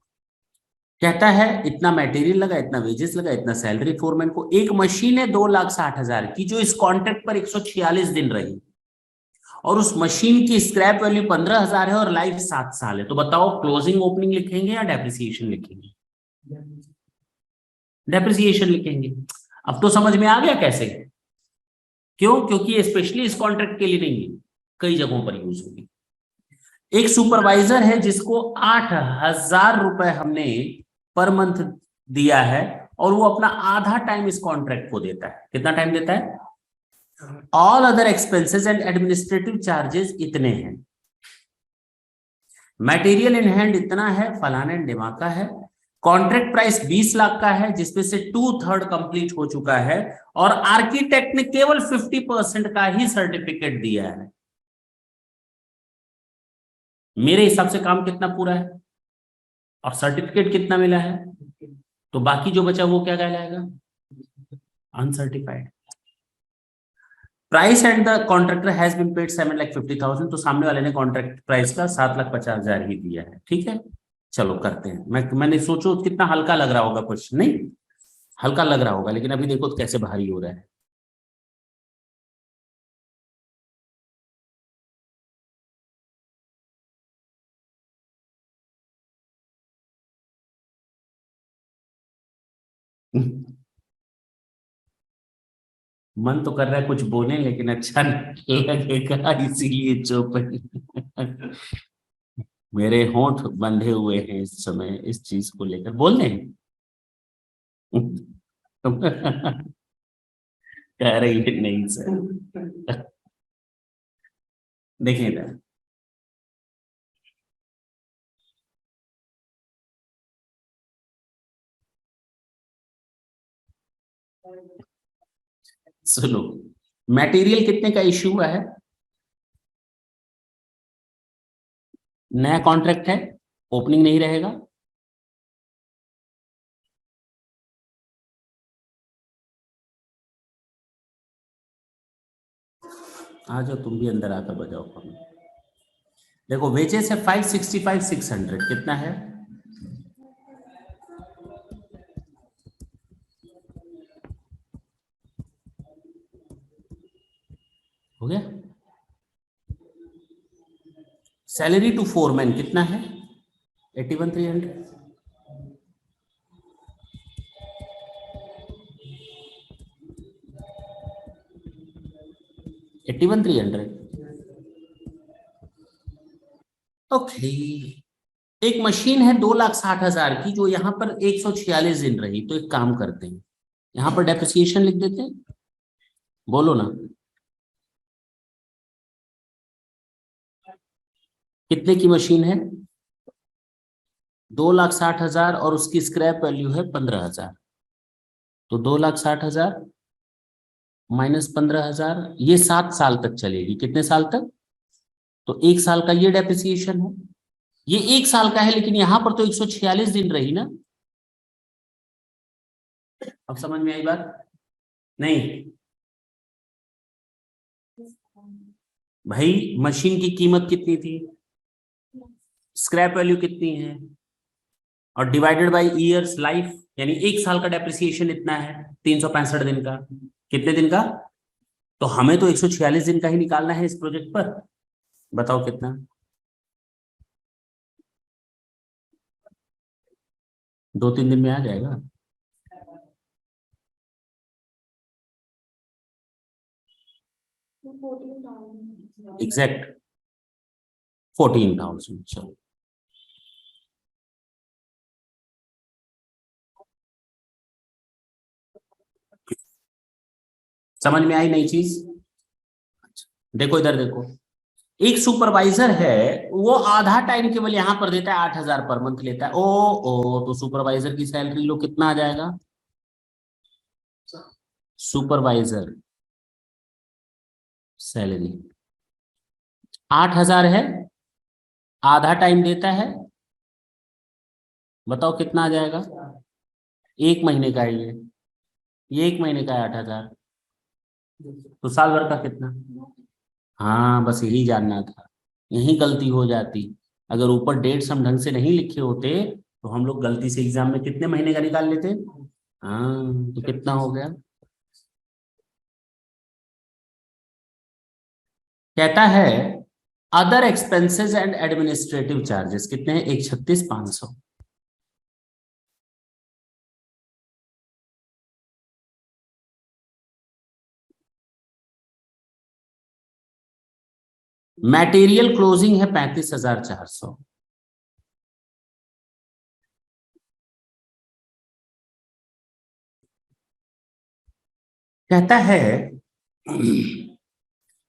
कहता है इतना मटेरियल लगा, इतना वेजेस लगा, इतना सैलरी फोरमैन को। एक मशीन है 2,60,000 की, जो इस कॉन्ट्रैक्ट पर 146 दिन रही, और उस मशीन की स्क्रैप वैल्यू 15,000 है और लाइफ 7 साल है। तो बताओ क्लोजिंग ओपनिंग लिखेंगे या डेप्रिसिएशन लिखेंगे? डेप्रिसिएशन लिखेंगे। अब तो समझ में आ गया कैसे? क्यों? क्योंकि ये स्पेशली इस कॉन्ट्रैक्ट के लिए नहीं है, कई जगहों पर यूज होगी। एक सुपरवाइजर है जिसको 8,000 रुपए हमने पर मंथ दिया है और वो अपना आधा टाइम इस कॉन्ट्रैक्ट को देता है। कितना टाइम देता है? All other expenses and administrative charges इतने हैं, मटेरियल इन हैंड इतना है, फलाना एंड ढिमाका है, कॉन्ट्रैक्ट प्राइस 20 लाख का है जिसमें से 2/3 कंप्लीट हो चुका है और आर्किटेक्ट ने केवल 50% का ही सर्टिफिकेट दिया है। मेरे हिसाब से काम कितना पूरा है और सर्टिफिकेट कितना मिला है, तो बाकी जो बचा वो क्या कहलाएगा? Uncertified. Price and the contractor has been paid 7,50,000, तो सामने वाले ने कॉन्ट्रैक्ट प्राइस का 7,50,000 ही दिया है। ठीक है, चलो करते हैं। मैंने सोचो कितना हल्का लग रहा होगा क्वेश्चन, नहीं हल्का लग रहा होगा, लेकिन अभी देखो तो कैसे भारी हो रहा है। मन तो कर रहा है कुछ बोले लेकिन अच्छा नहीं लगेगा, इसीलिए चुप। मेरे होंठ बंधे हुए हैं इस समय इस चीज को लेकर बोलने। कह रही है नहीं सर। देखिए इधर, सुनो, मटेरियल कितने का इश्यू हुआ है? नया कॉन्ट्रैक्ट है, ओपनिंग नहीं रहेगा। आ जाओ तुम भी अंदर आकर बजाओ फोन। देखो वेजेस है 565 600, कितना है? हो गया। सैलरी टू फोरमैन कितना है? 81,300। 81,300। ओके। एक मशीन है 2,60,000 की जो यहाँ पर 146 दिन रही, तो एक काम करते हैं, यहाँ पर डेप्रिसिएशन लिख देते हैं। बोलो ना, कितने की मशीन है? 2,60,000 और उसकी स्क्रैप वैल्यू है 15,000, तो 2,60,000 माइनस 15,000, ये 7 साल तक चलेगी। कितने साल तक? तो 1 साल का ये डेप्रिसिएशन है। ये 1 साल का है लेकिन यहां पर तो 146 दिन रही ना। अब समझ में आई बात? नहीं भाई, मशीन की कीमत कितनी थी, स्क्रैप वैल्यू कितनी है, और डिवाइडेड बाय इयर्स लाइफ, यानी 1 साल का डेप्रिसिएशन इतना है, 365 दिन का। कितने दिन का? तो हमें तो 146 दिन का ही निकालना है इस प्रोजेक्ट पर। बताओ कितना? 2-3 दिन में आ जाएगा। एग्जैक्ट 14,000। चलो, समझ में आई नई चीज? देखो इधर देखो, एक सुपरवाइजर है, वो आधा टाइम केवल यहां पर देता है, 8,000 पर मंथ लेता है। ओ तो सुपरवाइजर की सैलरी लो, कितना आ जाएगा? सुपरवाइजर सैलरी 8,000 है, आधा टाइम देता है, बताओ कितना आ जाएगा? 1 महीने का है ये 1 महीने का है 8,000, तो साल भर का कितना? हाँ बस यही जानना था, यही गलती हो जाती। अगर ऊपर डेट्स हम ढंग से नहीं लिखे होते तो हम लोग गलती से एग्जाम में कितने महीने का निकाल लेते। हाँ तो कितना हो गया? कहता है other expenses and administrative charges कितने हैं? 136,500। मटेरियल क्लोजिंग है 35,400। कहता है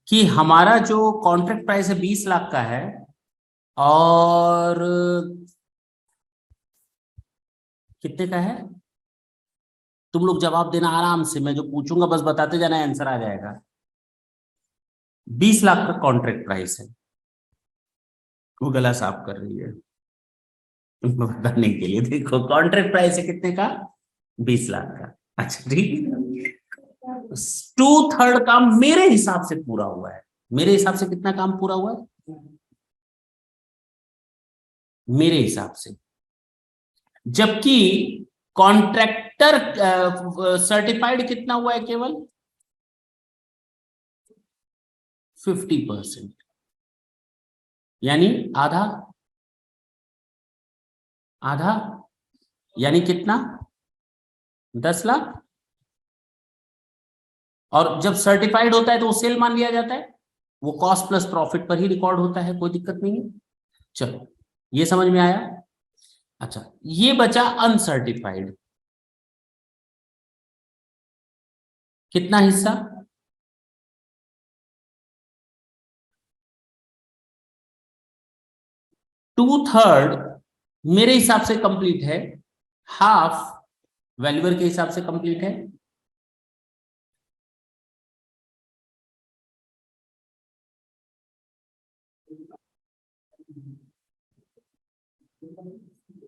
कि हमारा जो कॉन्ट्रैक्ट प्राइस है 20 लाख का है और कितने का है, तुम लोग जवाब देना आराम से, मैं जो पूछूंगा बस बताते जाना, आंसर आ जाएगा। 20 लाख का कॉन्ट्रैक्ट प्राइस है। वो गला साफ कर रही है तुमको बताने के लिए। देखो कॉन्ट्रैक्ट प्राइस है कितने का, 20 लाख का। अच्छा ठीक है, 2/3 काम मेरे हिसाब से पूरा हुआ है। मेरे हिसाब से कितना काम पूरा हुआ है मेरे हिसाब से, जबकि कॉन्ट्रैक्टर सर्टिफाइड कितना हुआ है, केवल 50%, यानी आधा आधा, यानी कितना, 10 लाख। और जब सर्टिफाइड होता है तो वो सेल मान लिया जाता है, वो कॉस्ट प्लस प्रॉफिट पर ही रिकॉर्ड होता है, कोई दिक्कत नहीं है। चलो ये समझ में आया। अच्छा ये बचा अनसर्टिफाइड, कितना हिस्सा, 2/3 मेरे हिसाब से कंप्लीट है, हाफ वैल्यूअर के हिसाब से कंप्लीट है।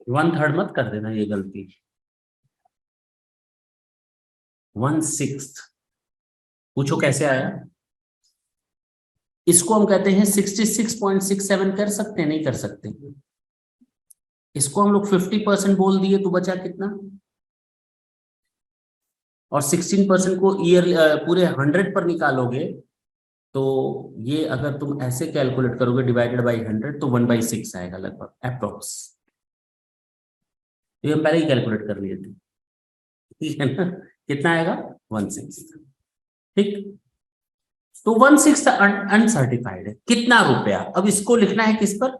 वन थर्ड मत कर देना ये गलती, 1/6। पूछो कैसे आया। इसको हम कहते हैं 66.67, कर सकते हैं नहीं कर सकते। इसको हम लोग 50% बोल दिए तो बचा कितना, और 16% को ईयर पूरे 100 पर निकालोगे तो ये अगर तुम ऐसे कैलकुलेट करोगे डिवाइडेड बाई 100 तो 1/6 आएगा लगभग अप्रोक्स। ये हम पहले ही कैलकुलेट कर लिए थे, ठीक है ना। कितना आएगा, 1/6। ठीक, तो 1/6 अनसर्टिफाइड है, कितना रुपया। अब इसको लिखना है किस पर,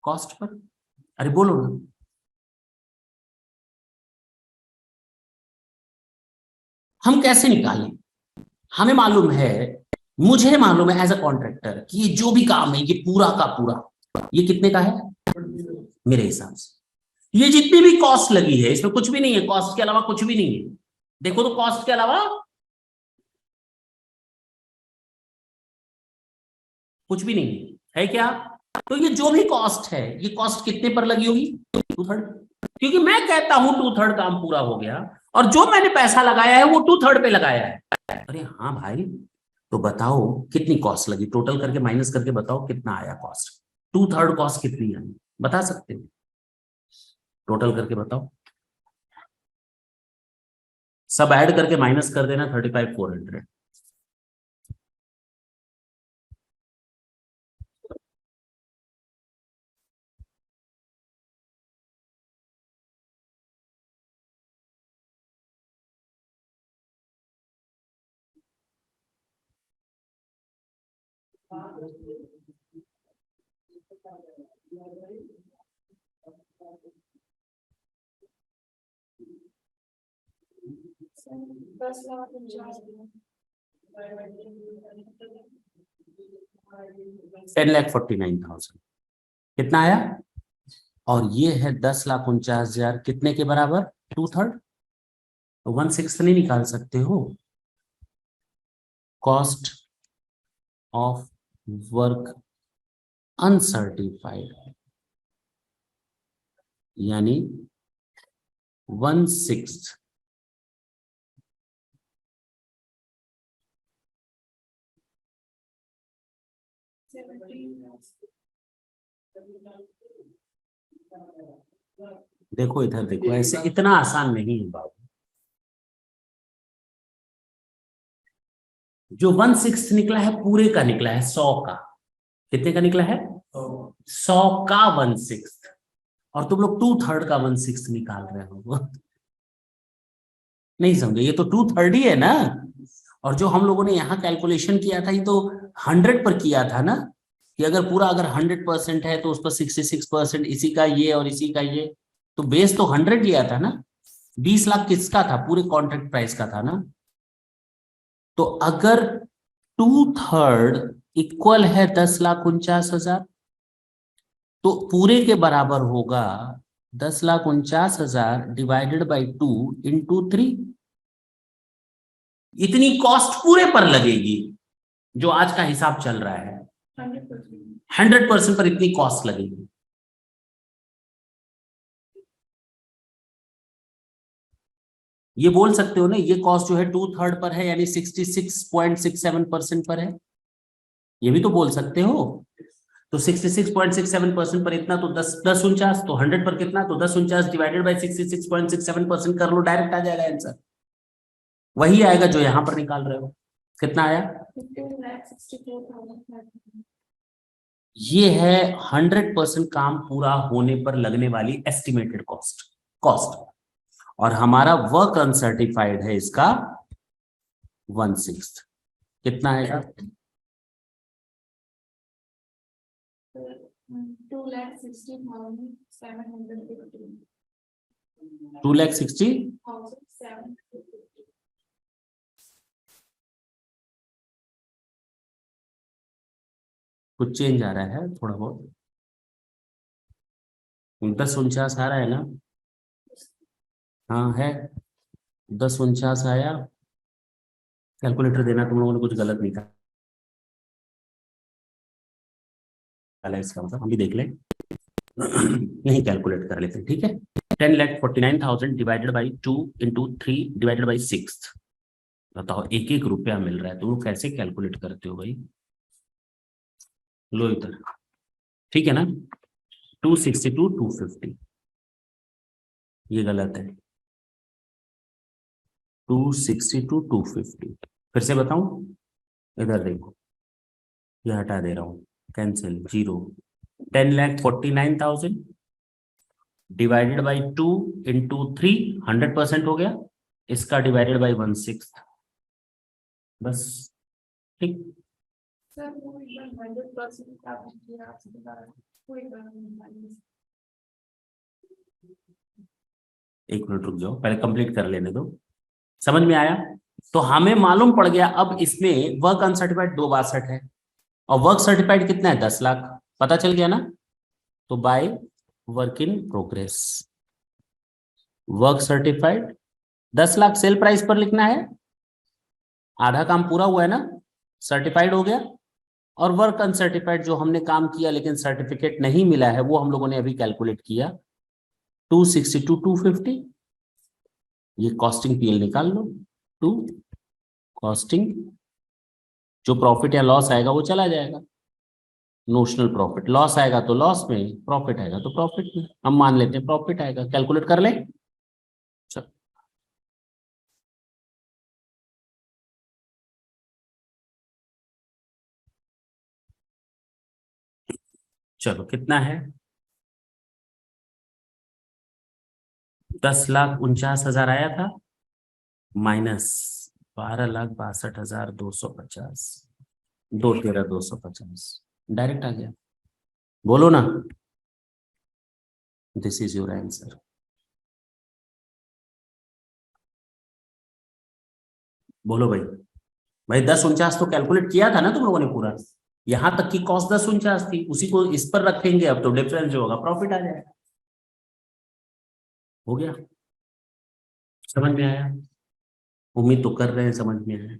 कॉस्ट पर। अरे बोलो ना, हम कैसे निकालें, हमें मालूम है, मुझे मालूम है एज अ कॉन्ट्रैक्टर कि ये जो भी काम है ये पूरा का पूरा ये कितने का है, मेरे हिसाब से ये जितनी भी कॉस्ट लगी है इसमें कुछ भी नहीं है, कॉस्ट के अलावा कुछ भी नहीं है। देखो तो कॉस्ट के अलावा कुछ भी नहीं है क्या। तो ये जो भी कॉस्ट है ये कॉस्ट कितने पर लगी होगी, 2/3। क्योंकि मैं कहता हूं 2/3 काम पूरा हो गया और जो मैंने पैसा लगाया है वो 2/3 पे लगाया है। अरे हाँ भाई, तो बताओ कितनी कॉस्ट लगी, टोटल करके माइनस करके बताओ कितना आया कॉस्ट, 2/3 कॉस्ट कितनी आई, बता सकते हो, टोटल करके बताओ, सब ऐड करके माइनस कर देना, 35,400। $10,49,000 कितना आया, और ये है 10,49,000 कितने के बराबर, 2/3। 1/6 नहीं निकाल सकते हो, कॉस्ट ऑफ वर्क अनसर्टिफाइड यानी 1/6 देखो इधर देखो, ऐसे इतना आसान नहीं है बाबू। जो 1/6 निकला है पूरे का निकला है, 100 का, कितने का निकला है, 100 का 1/6, और तुम लोग 2/3 का 1/6 निकाल रहे हो। नहीं समझे, ये तो 2/3 ही है ना। और जो हम लोगों ने यहाँ कैलकुलेशन किया था ये तो 100 पर किया था ना, कि अगर पूरा अगर 100% है तो उस पर 66% इसी का ये और इसी का ये, तो बेस तो 100 लिया था ना। 20 लाख किसका था? पूरे कॉन्ट्रैक्ट प्राइस का था ना। तो अगर 2/3 इक्वल है 10,49,000, तो पूरे के बराबर होगा 10,49,000 डिवाइडेड बाई 2 × 3। इतनी कॉस्ट पूरे पर लगेगी जो आज का हिसाब चल रहा है। 100% पर इतनी कॉस्ट लगेगी। ये बोल सकते हो ना, ये कॉस्ट जो है 2/3 पर है, यानी 66.67% पर है। ये भी तो बोल सकते हो। तो 66.67% पर इतना, तो 10 तो 100 पर कितना, तो 10 डिवाइडेड बाई 66.67% कर लो, डायरेक्ट आ जाएगा आंसर। वही आएगा जो यहां पर निकाल रहे हो। कितना आया? ये है 100% काम पूरा होने पर लगने वाली एस्टिमेटेड कॉस्ट। और हमारा वर्क अनसर्टिफाइड है इसका 1/6। कितना आएगा? 2,60,000। कुछ चेंज आ रहा है थोड़ा बहुत। 1049 आ रहा है ना? हाँ है। 1049 आया। कैलकुलेटर देना, तुम लोगों ने कुछ गलत निकाला इसका मतलब, हम भी देख लें। यही कैलकुलेट कर लेते हैं, ठीक है। 10,49,000 डिवाइडेड बाई 2 × 3 डिवाइडेड बाई 6। बताओ, 1-1 रुपया मिल रहा है, तुम लोग कैसे कैलकुलेट करते हो भाई? लो इधर, ठीक है ना। 262 250, ये गलत है। 262 250, फिर से बताऊं? इधर देखो, ये हटा दे रहा हूं, कैंसिल, 0। 10,49,000 डिवाइडेड बाई 2 × 3, 100% हो गया। इसका डिवाइडेड बाई 1/6, बस। ठीक। एक मिनट रुक जाओ, पहले कंप्लीट कर लेने दो। समझ में आया? तो हमें मालूम पड़ गया अब इसमें वर्क अनसर्टिफाइड 262 है, और वर्क सर्टिफाइड कितना है? 10 लाख। पता चल गया ना? तो by work in progress, work certified 10 lakh sale price पर लिखना है। आधा काम पूरा हुआ है ना, सर्टिफाइड हो गया। और वर्क अनसर्टिफाइड जो हमने काम किया लेकिन सर्टिफिकेट नहीं मिला है, वो हम लोगों ने अभी कैलकुलेट किया, 262 250। ये कॉस्टिंग पीएल निकाल लो। टू कॉस्टिंग, जो प्रॉफिट या लॉस आएगा वो चला जाएगा। नोशनल प्रॉफिट, लॉस आएगा तो लॉस में, प्रॉफिट आएगा तो प्रॉफिट में। हम मान लेते हैं प्रॉफिट आएगा, कैलकुलेट कर ले। चलो, चलो कितना है? 10,49,000 आया था, माइनस 12,62,250, 213,250, डायरेक्ट आ गया। बोलो ना, दिस इज योर आंसर। बोलो भाई। भाई 1049 तो कैलकुलेट किया था ना तुम लोगों ने पूरा, यहां तक की कॉस्ट 1049 थी, उसी को इस पर रखेंगे, अब तो डिफरेंस जो होगा प्रॉफिट आ जाएगा। हो गया? समझ में आया? उम्मीद तो कर रहे हैं समझ में आया।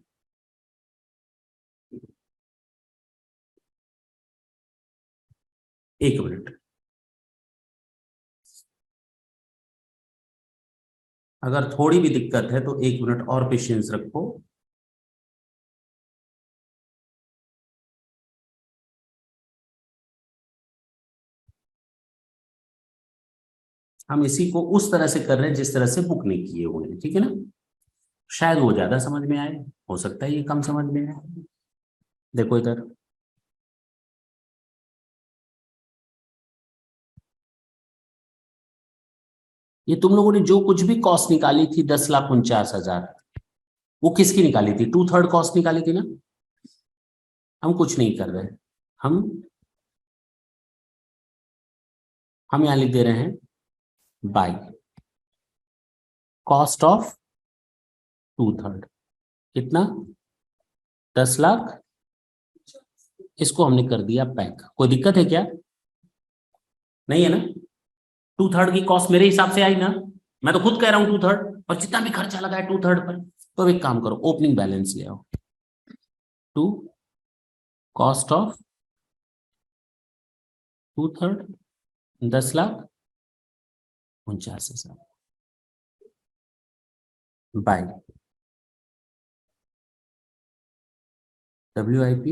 एक मिनट, अगर थोड़ी भी दिक्कत है तो 1 मिनट और पेशेंस रखो। हम इसी को उस तरह से कर रहे हैं जिस तरह से बुक नहीं किए हुए हैं, ठीक है ना। शायद वो ज्यादा समझ में आए, हो सकता है ये कम समझ में आए। देखो इधर, ये तुम लोगों ने जो कुछ भी कॉस्ट निकाली थी 10,49,000, वो किसकी निकाली थी? 2/3 कॉस्ट निकाली थी ना। हम कुछ नहीं कर रहे हैं, हम हम यहां लिख दे रहे हैं बाई कॉस्ट ऑफ 2/3 कितना 10 लाख। इसको हमने कर दिया पैक। कोई दिक्कत है क्या? नहीं है ना। 2/3 की कॉस्ट मेरे हिसाब से आई ना। मैं तो खुद कह रहा हूं 2/3 और जितना भी खर्चा लगा है 2/3 पर। तो एक काम करो ओपनिंग बैलेंस ले आओ। 2 cost of 2/3 10,49,000 by WIP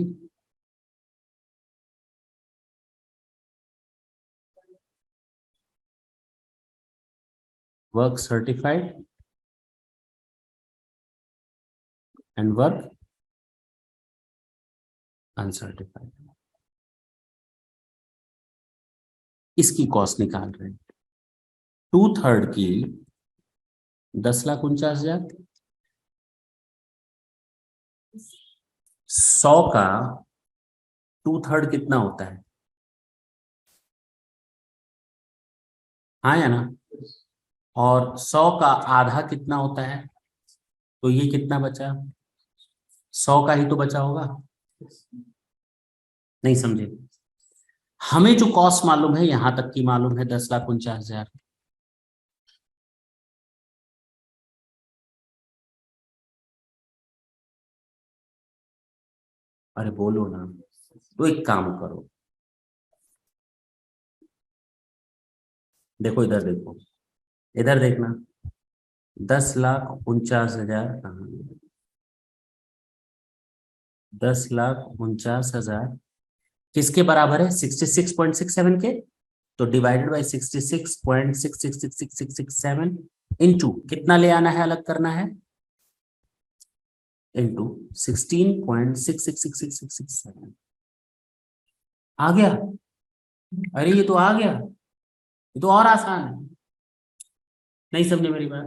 work certified and work uncertified. इसकी कॉस्ट निकाल रहे हैं। 2/3 की 10,49,000, 100 का 2/3 कितना होता है? हाँ या ना। और 100 का आधा कितना होता है? तो ये कितना बचा? 100 का ही तो बचा होगा। नहीं समझे? हमें जो कॉस्ट मालूम है यहां तक की मालूम है 10,49,000। अरे बोलो ना। तो एक काम करो, देखो इधर देखो, इधर देखना। 10,49,000 कहाँ? 10,49,000 किसके बराबर है? 66.67 के। तो डिवाइडेड बाई 66.666667 इनटू कितना ले आना है, अलग करना है, इनटू 16.666667। आ गया? अरे ये तो आ गया, ये तो और आसान है। नहीं समझे मेरी बात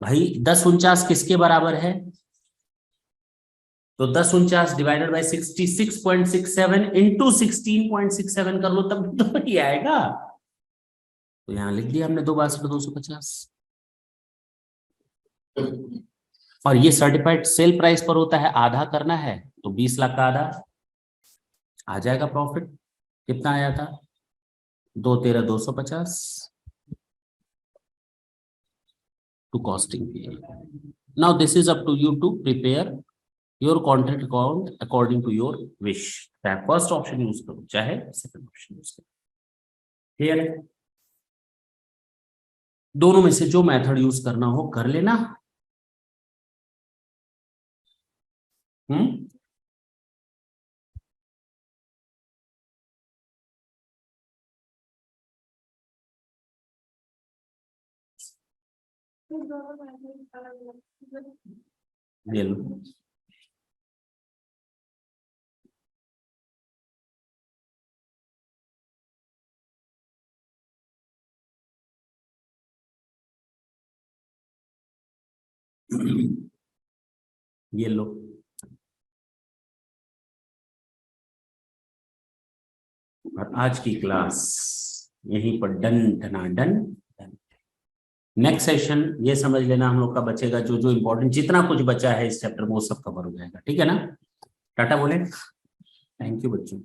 भाई? 1049 किसके बराबर है? तो 1049 डिवाइडेड बाई 66.67 इंटू 16.67 कर लो तब तो ही आएगा। तो यहां लिख दिया हमने 2/250। और ये सर्टिफाइड सेल प्राइस पर होता है, आधा करना है तो 20 लाख का आधा आ जाएगा प्रॉफिट। कितना आया था? 2/13 250 to costing period. Now this is up to you to prepare your contract account according to your wish. चाहे फर्स्ट ऑप्शन यूज करो चाहे सेकंड ऑप्शन यूज करो। क्लियर है? दोनों में से जो मेथड यूज करना हो कर लेना। हम्म। ये लो। ये लो। और आज की क्लास यहीं पर डन डना डन। नेक्स्ट सेशन ये समझ लेना हम लोग का बचेगा, जो जो इंपॉर्टेंट जितना कुछ बचा है इस चैप्टर में वो सब कवर हो जाएगा। ठीक है ना? टाटा बोले। थैंक यू बच्चों।